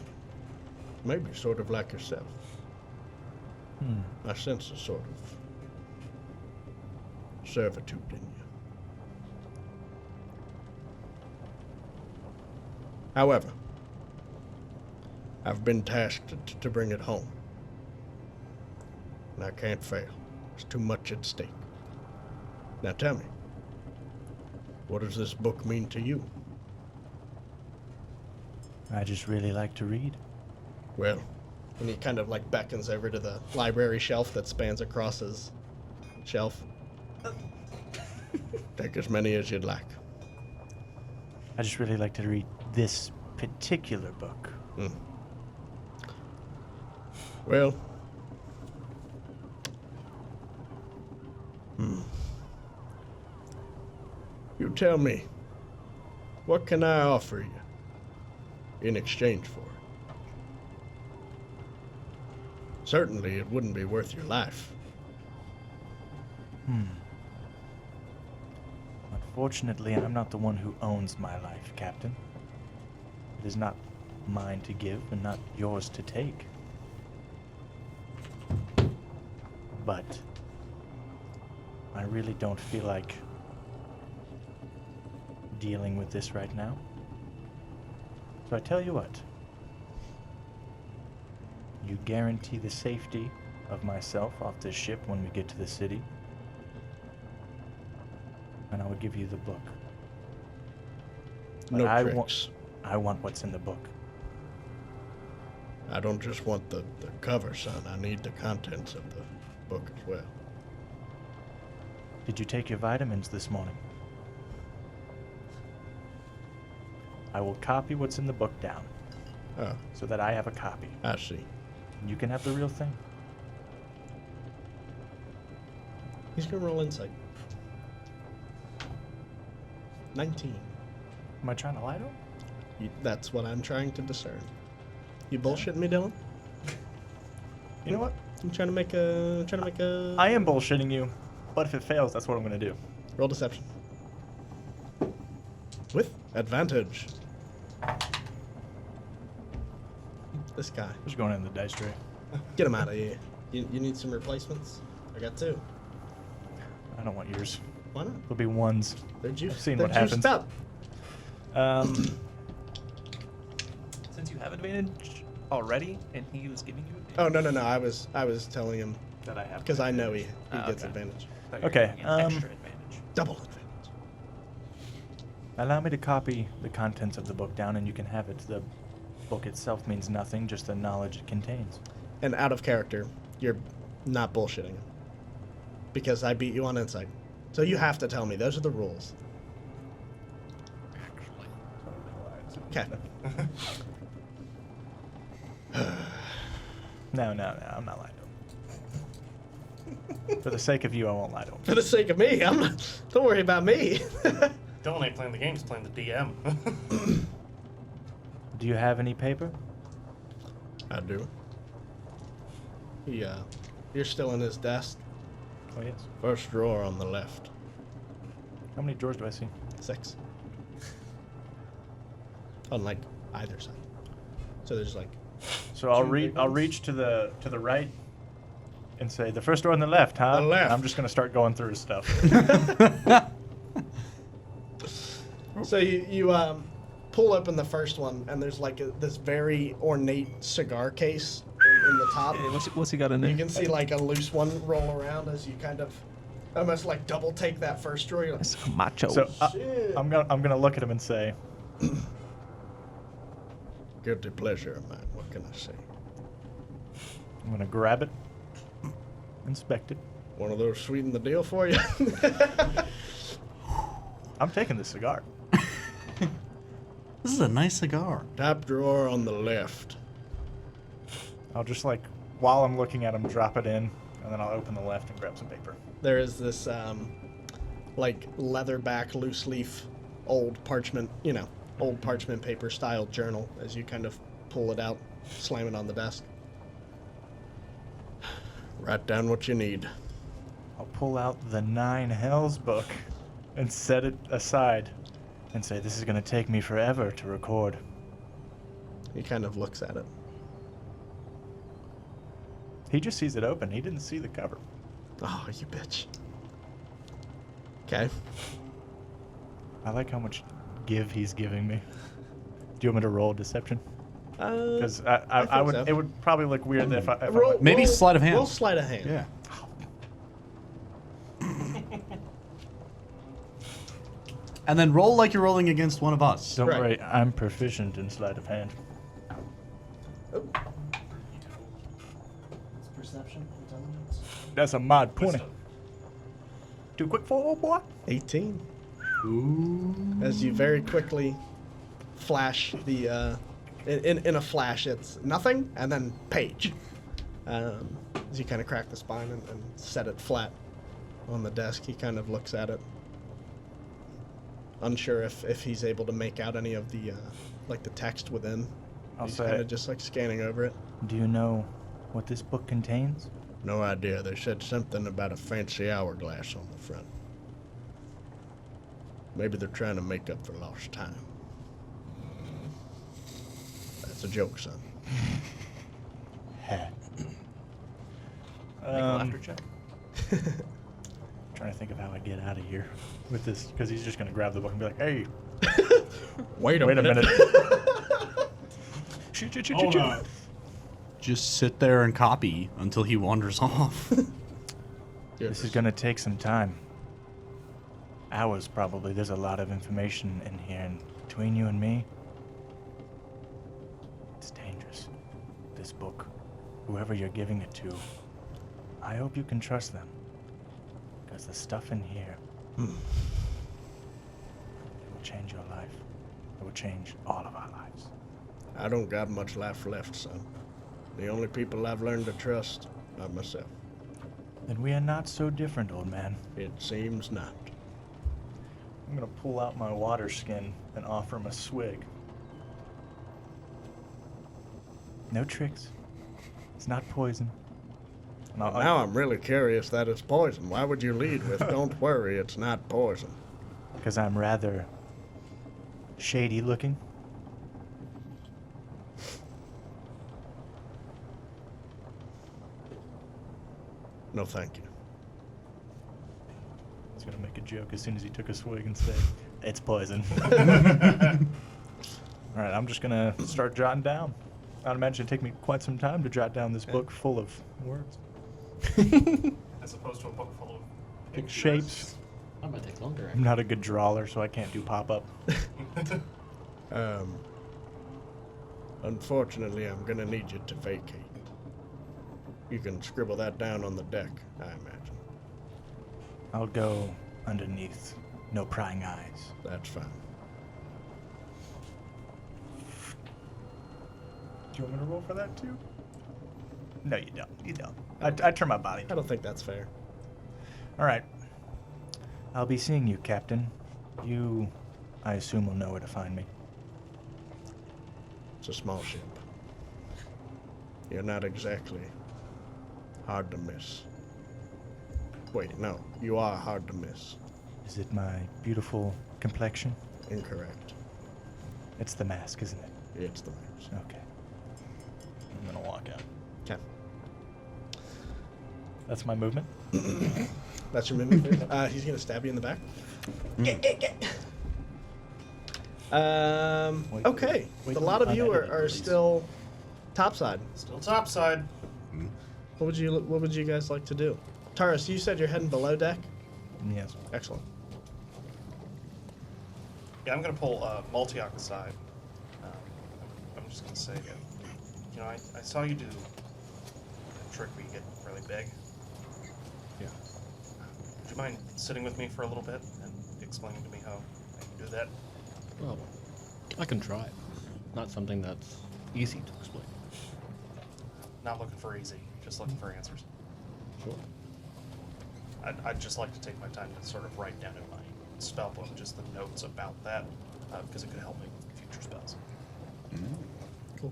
Maybe sort of like yourself. I sense a sort of servitude in you. However, I've been tasked to bring it home. And I can't fail. There's too much at stake. Now tell me, what does this book mean to you? I just really like to read. Well, and he kind of like beckons over to the library shelf that spans across his shelf. Take as many as you'd like. I just really like to read this particular book. Well, you tell me, What can I offer you in exchange for it? Certainly, it wouldn't be worth your life. Unfortunately, I'm not the one who owns my life, Captain. It is not mine to give and not yours to take. But I really don't feel like dealing with this right now. So I tell you what. You guarantee the safety of myself off this ship when we get to the city, and I will give you the book. But No I tricks. I want what's in the book. I don't just want the cover, son. I need the contents of the book as well. Did you take your vitamins this morning? I will copy what's in the book down, Oh, so that I have a copy. I see. And you can have the real thing. He's gonna roll insight. 19. Am I trying to lie to him? That's what I'm trying to discern. You bullshitting me, Dylan? You know what? I'm trying to make a. I am bullshitting you, but if it fails, that's what I'm gonna do. Roll deception. With advantage. This guy. Just going in the dice tray. Get him out of here. You need some replacements? I got 2. I don't want yours. Why not? There'll be ones. They're juiced. I've seen They're what juiced happens. up. Since you have advantage already, and he was giving you advantage. Oh no! I was telling him That I have. because I know he gets okay. advantage. Thought you were Okay, giving an extra advantage. Double advantage. Allow me to copy the contents of the book down, and you can have it. The book itself means nothing, just the knowledge it contains. And out of character, you're not bullshitting him. Because I beat you on insight. So you have to tell me. Those are the rules. Okay. No, I'm not lying to him. For the sake of you, I won't lie to him. For the sake of me, I'm not. Don't worry about me. Dylan ain't playing the game, he's playing the DM. Do you have any paper? I do. Yeah. You're still in his desk. Oh, yes. First drawer on the left. How many drawers do I see? 6. On like either side. So there's like. So I'll 2 big ones? reach to the right and say, the first door on the left, huh? The left. I'm just going to start going through his stuff. So you pull open the first one, and there's like this very ornate cigar case in the top. Hey, what's he got in there? You can see like a loose one roll around as you kind of almost like double take that first drawer. You're like, That's macho. So shit. I'm gonna look at him and say, Guilty pleasure of mine. What can I say? I'm gonna grab it, inspect it. One of those sweeten the deal for you. I'm taking the cigar. This is a nice cigar. Top drawer on the left. I'll just like, while I'm looking at him, drop it in, and then I'll open the left and grab some paper. There is this like leatherback, loose leaf, old parchment, old parchment paper style journal as you kind of pull it out, slam it on the desk. Write down what you need. I'll pull out the 9 Hells book and set it aside and say, this is gonna take me forever to record. He kind of looks at it. He just sees it open. He didn't see the cover. Oh, you bitch. Okay. I like how much give he's giving me. Do you want me to roll deception? Because I think would. so. It would probably look weird if I. Maybe sleight of hand. Roll sleight of hand. Yeah. And then roll like you're rolling against one of us. Don't Right. worry, I'm proficient in sleight of hand. Oh, It's perception, intelligence. That's a mod 20. Too quick for old boy. 18. Ooh. As you very quickly flash the, in a flash, it's nothing, and then page. As you kind of crack the spine and set it flat on the desk, he kind of looks at it. unsure if he's able to make out any of the like the text within. I'll He's say, kind of just like scanning over it. do you know what this book contains? No idea. They said something about a fancy hourglass on the front. Maybe they're trying to make up for lost time. That's a joke, son. Hat. Make a laughter check. Trying to think of how I get out of here with this, because he's just gonna grab the book and be like, "Hey, Wait a wait a minute." Shoot, shoot, shoot, Hold shoot, shoot. on. Just sit there and copy until he wanders off. This is gonna take some time. Hours, probably. There's a lot of information in here, and between you and me, it's dangerous. This book, whoever you're giving it to, I hope you can trust them. Because the stuff in here, it will change your life. It will change all of our lives. I don't got much life left, son. The only people I've learned to trust are myself. Then we are not so different, old man. It seems not. I'm gonna pull out my water skin and offer him a swig. No tricks. It's not poison. And I'll- Now I'm really curious that it's poison. Why would you lead with, don't worry, it's not poison? Because I'm rather shady looking. No, thank you. I was gonna make a joke as soon as he took a swig and say, "It's poison." All right, I'm just gonna start jotting down. I'd imagine it'd take me quite some time to jot down this book full of words, As opposed to a book full of pictures. shapes. That might take longer. I'm not a good drawer, so I can't do pop-up. Unfortunately, I'm gonna need you to vacate. You can scribble that down on the deck, I imagine. I'll go underneath. No prying eyes. That's fine. Do you want me to roll for that too? No, you don't. You don't. I turn my body. I don't think that's fair. All right. I'll be seeing you, Captain. You, I assume, will know where to find me. It's a small ship. You're not exactly hard to miss. Wait, no. You are hard to miss. Is it my beautiful complexion? Incorrect. It's the mask, isn't it? It's the mask. Okay. I'm gonna walk out. Okay. That's my movement. That's your movement phase? He's gonna stab you in the back. Wait, Okay. wait A till lot of you unedited are release. still topside. Still topside. What would you guys like to do? Taurus, you said you're heading below deck? Yes. Excellent. Yeah, I'm gonna pull Multiok aside. I'm just gonna say, you know, I saw you do a trick where you get really big. Yeah. Would you mind sitting with me for a little bit and explaining to me how I can do that? Well, I can try. Not something that's easy to explain. Not looking for easy, just looking for answers. Sure. I'd just like to take my time to sort of write down in my spell book just the notes about that, because it could help me with future spells.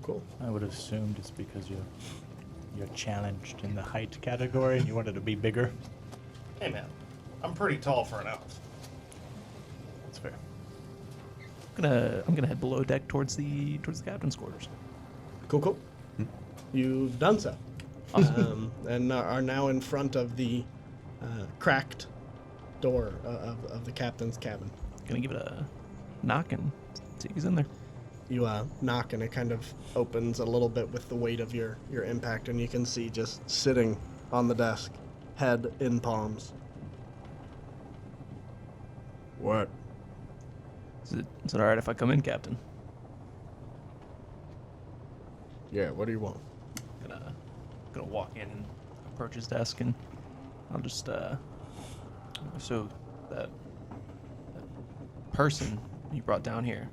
Cool. I would have assumed it's because you're challenged in the height category and you wanted to be bigger. Hey man, I'm pretty tall for an elf. That's fair. I'm gonna head below deck towards the captain's quarters. Cool. You've done so. And are now in front of the cracked door of the captain's cabin. Gonna give it a knock and see if he's in there. You knock and it kind of opens a little bit with the weight of your impact, and you can see just sitting on the desk, head in palms. What? Is it all right if I come in, Captain? Yeah, what do you want? Gonna walk in and approach his desk, and I'll just so that person you brought down here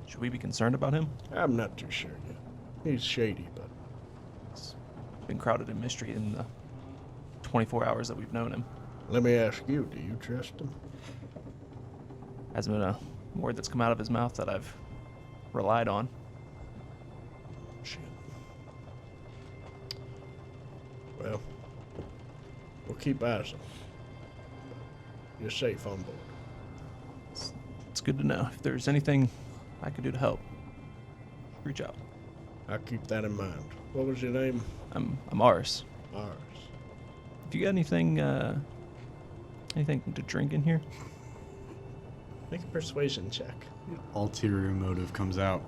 should we be concerned about him? I'm not too sure yet. He's shady, but It's been crowded in mystery in the 24 hours that we've known him. let me ask you, do you trust him? Hasn't been a word that's come out of his mouth that I've relied on. Shit. Well, we'll keep asking. You're safe on board. It's good to know. If there's anything I could do to help, reach out. I'll keep that in mind. What was your name? I'm Ars. Ours. If you got anything to drink in here? Make a persuasion check. Ulterior motive comes out.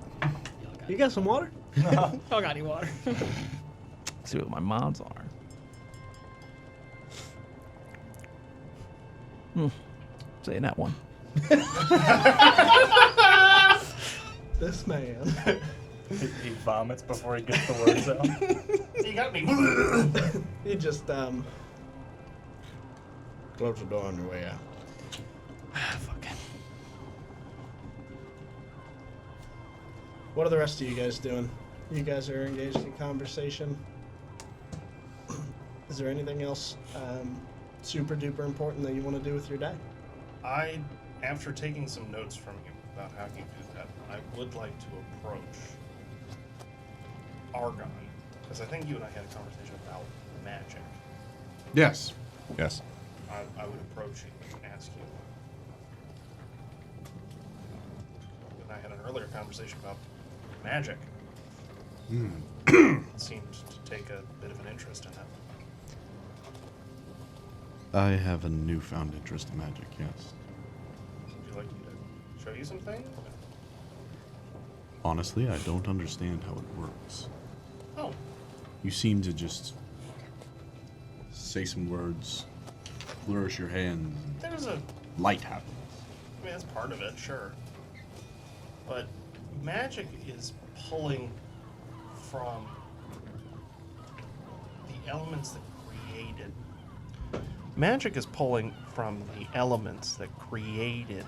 You got some water? Oh, got any water? See what my mods are. Saying that one. This man. He vomits before he gets the words out. You got me. You just close the door on your way out. Fuck it. What are the rest of you guys doing? You guys are engaged in conversation. Is there anything else super duper important that you want to do with your day? After taking some notes from you about how you do that, I would like to approach Argon, because I think you and I had a conversation about magic. Yes. Yes. I would approach you and ask you. You and I had an earlier conversation about magic. Seemed to take a bit of an interest in it. I have a newfound interest in magic, yes. Would you like me to show you some things? Honestly, I don't understand how it works. Oh, You seem to just say some words, flourish your hands, and there's a light happens. I mean, that's part of it, sure. But magic is pulling from the elements that created. Magic is pulling from the elements that created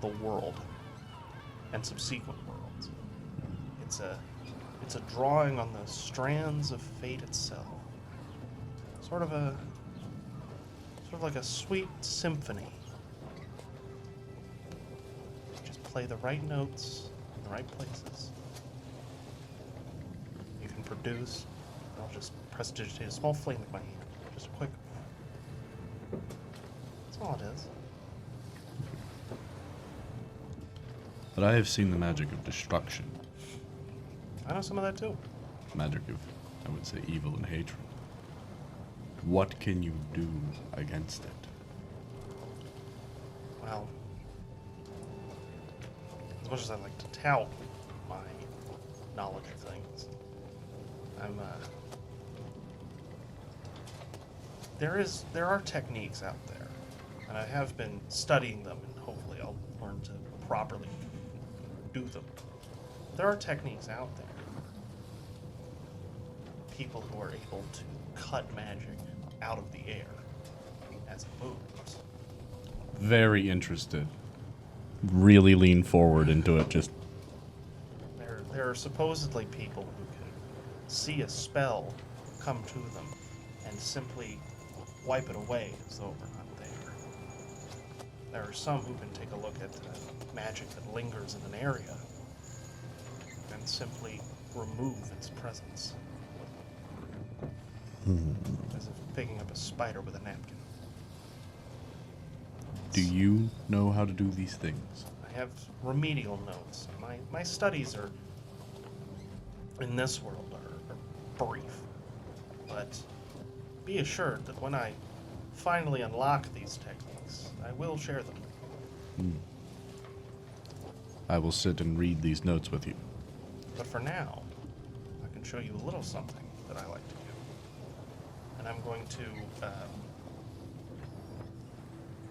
the world and subsequent worlds. It's a drawing on the strands of fate itself. Sort of like a sweet symphony. Just play the right notes in the right places. You can produce. I'll just prestidigitate a small flame with my hand. Just a quick. That's all it is. But I have seen the magic of destruction, I know some of that too. magic of, I would say, evil and hatred. What can you do against it? Well, as much as I like to tout my knowledge of things, there are techniques out there, and I have been studying them, and hopefully I'll learn to properly do them. There are techniques out there. People who are able to cut magic out of the air as it moves. Very interested. Really lean forward into it. Just There are supposedly people who can see a spell come to them and simply wipe it away as though it were not there. There are some who can take a look at magic that lingers in an area and simply remove its presence. As if picking up a spider with a napkin. Do you know how to do these things? I have remedial notes. My studies are in this world are brief, but be assured that when I finally unlock these techniques, I will share them. I will sit and read these notes with you. But for now, I can show you a little something that I like to do. And I'm going to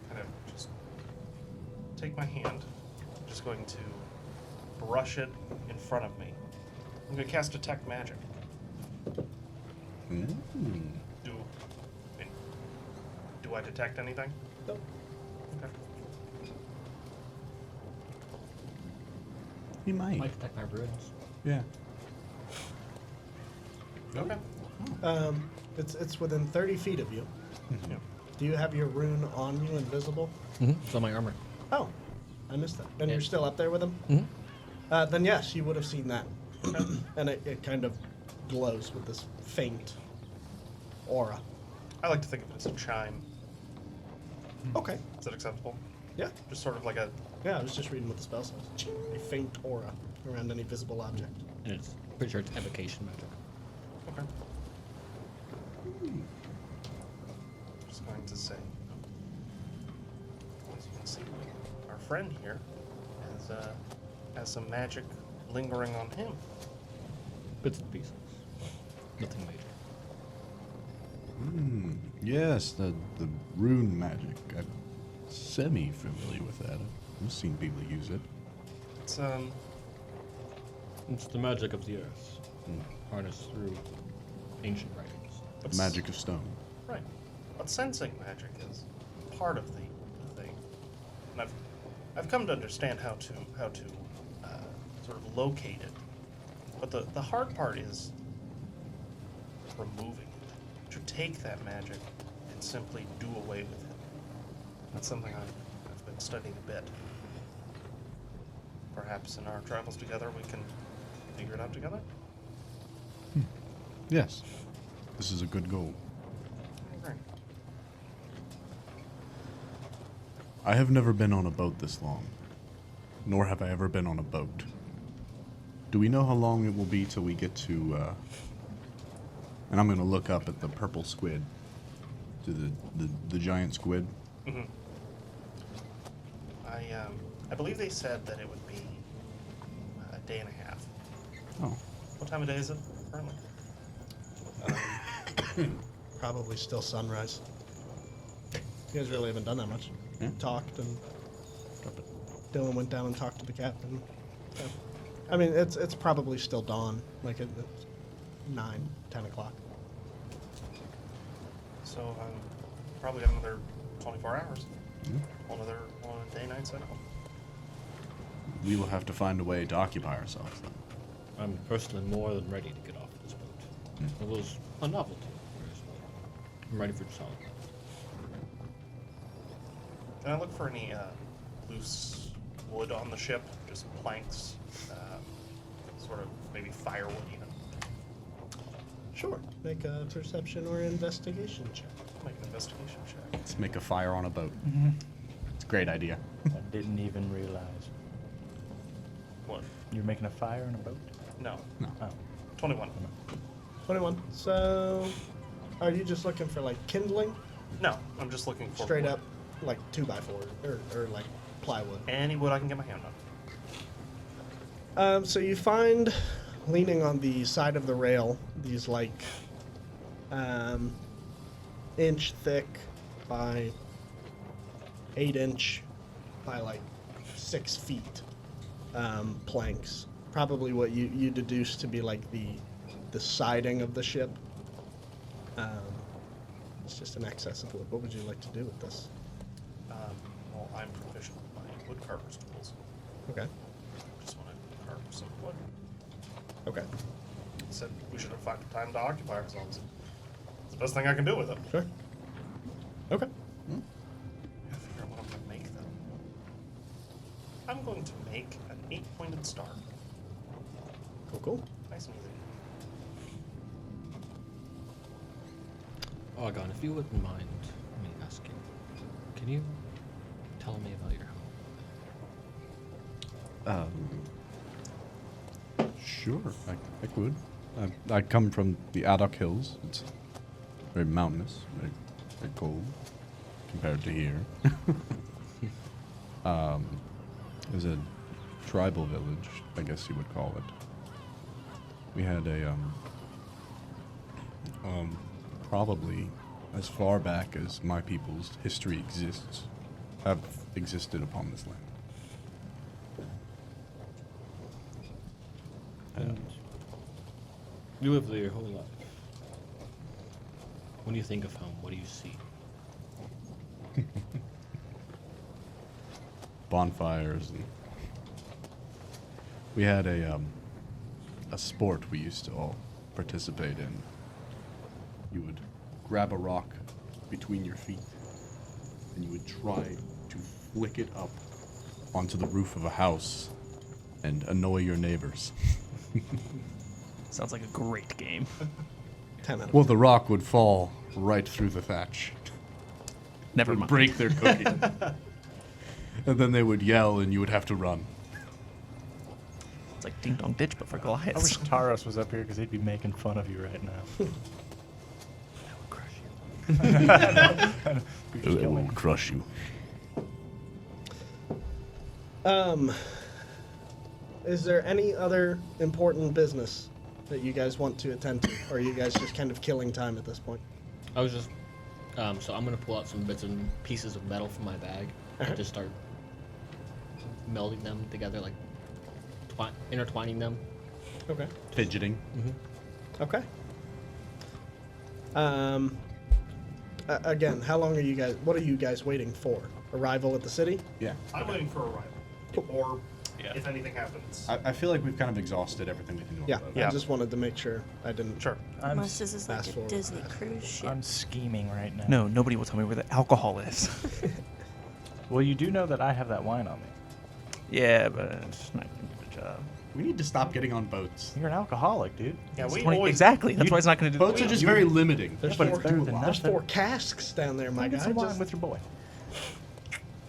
kind of just take my hand. I'm just going to brush it in front of me. I'm going to cast Detect Magic. Do I detect anything? Nope. Okay. You might. Might detect my runes. yeah. Okay. It's within 30 feet of you. Yeah. Do you have your rune on you, invisible? It's on my armor. Oh, I missed that. And you're still up there with him? Mhm. Then yes, you would have seen that. And it kind of glows with this faint aura. I like to think of it as a chime. Okay. Is that acceptable? Yeah. Just sort of like a. Yeah, I was just reading what the spell says. A faint aura around any visible object. And it's pretty sure it's evocation magic. Okay. Just going to say, as you can see, our friend here has some magic lingering on him. Bits and pieces. Nothing major. Yes, the rune magic. I'm semi-familiar with that. I've seen people use it. It's It's the magic of the earth, harnessed through ancient writings. The magic of stone. Right. But sensing magic is part of the thing, and I've come to understand how to sort of locate it. But the hard part is removing it. To take that magic and simply do away with it. That's something I've been studying a bit. Perhaps in our travels together we can figure it out together. Yes. This is a good goal. Great. I have never been on a boat this long, nor have I ever been on a boat. Do we know how long it will be till we get to, and I'm going to look up at the purple squid, to the giant squid. Mm-hmm. I believe they said that it would be a day and a half. Oh. What time of day is it currently? Probably still sunrise. You guys really haven't done that much. Yeah. Talked, and Dylan went down and talked to the captain. So, I mean, it's probably still dawn. Like it's 9, 10 o'clock. So probably got another 24 hours. Mm-hmm. Another day, night cycle. We will have to find a way to occupy ourselves then. I'm personally more than ready to get off this boat. It was a novelty. I'm ready for solid. Can I look for any loose wood on the ship? Just planks, sort of maybe firewood even. Sure. Make a perception or investigation check. Make an investigation check. Let's make a fire on a boat. It's a great idea. I didn't even realize. What? You're making a fire in a boat? No. No. Oh. 21. 21. So, are you just looking for like kindling? No, I'm just looking for Straight wood. up, like 2x4 or like plywood. Any wood I can get my hand on. So you find, leaning on the side of the rail, these like inch thick by 8 inch by like 6 feet planks. Probably what you deduce to be like the siding of the ship. It's just an excess of wood. What would you like to do with this? Well, I'm proficient with my wood carver's tools. Okay. Just want to carve some wood. Okay. Said we should have found time to occupy ourselves. It's the best thing I can do with it. Sure. Okay. Gotta figure out what I'm gonna make though. I'm going to make an 8-pointed star. Cool. Nice and easy. Argon, if you wouldn't mind me asking, can you tell me about your home? Sure, I could. I come from the Addock Hills. It's very mountainous, very cold compared to here. There's a tribal village, I guess you would call it. We had a probably as far back as my people's history exists, have existed upon this land. And you live there your whole life. When you think of home, what do you see? Bonfires, and we had a sport we used to all participate in. You would grab a rock between your feet and you would try to flick it up onto the roof of a house and annoy your neighbors. Sounds like a great game. 10 out of Well, the rock would fall right through the thatch. Never Would mind. break their cookie. And then they would yell and you would have to run. It's like Ding Dong Ditch, but for I Goliaths. wish Taros was up here because he'd be making fun of you right now. You just It kill me. will crush you. Is there any other important business that you guys want to attend to? Or are you guys just kind of killing time at this point? I was just, so I'm gonna pull out some bits and pieces of metal from my bag Uh-huh. and just start melding them together, like intertwining them. Okay. Fidgeting. Okay. Again, how long are you guys? What are you guys waiting for? Arrival at the city? Yeah. I'm waiting for arrival. Or if anything happens. I feel like we've kind of exhausted everything we can do. on Yeah. the boat. Yeah. I just wanted to make sure I didn't. Sure. I'm, Unless this is like fast a forward. Disney cruise ship. I'm scheming right now. No, nobody will tell me where the alcohol is. Well, you do know that I have that wine on me. Yeah, but it's not gonna do the job. We need to stop getting on boats. You're an alcoholic, dude. Yeah, It's we 20 always exactly. That's why it's not going to do. Boats are just very limiting. There's but four, it's better than there's nothing. 4 casks down there, my Get guy. some wine Just- with your boy.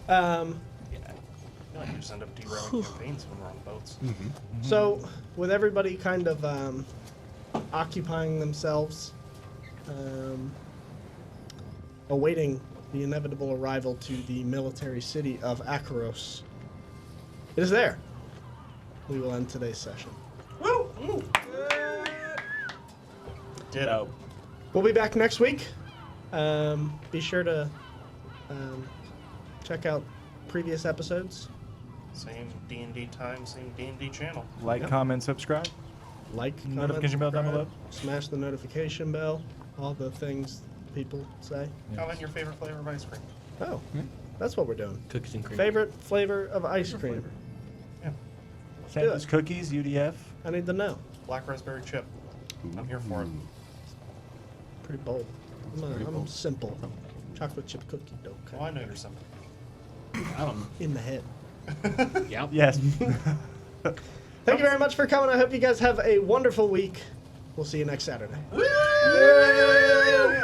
I feel like we just end up derailing campaigns when we're on boats. So, with everybody kind of occupying themselves, awaiting the inevitable arrival to the military city of Akeros, it is there. We will end today's session. Ditto. We'll be back next week. Be sure to check out previous episodes. Same D&D time, same D&D channel. Like, Yep. comment, subscribe. Like, Notification bell comment, down below. subscribe, smash the notification bell, all the things people say. Comment your favorite flavor of ice cream. Oh, that's what we're doing. Cookies and cream. Favorite flavor of ice cream? Yeah. Santa's cookies, UDF. I need to know. Black raspberry chip. I'm here for it. Pretty bold. I'm simple. Chocolate chip cookie dough. Well, I know you're simple. I don't. In the head. Yeah. Yes. Thank you very much for coming. I hope you guys have a wonderful week. We'll see you next Saturday.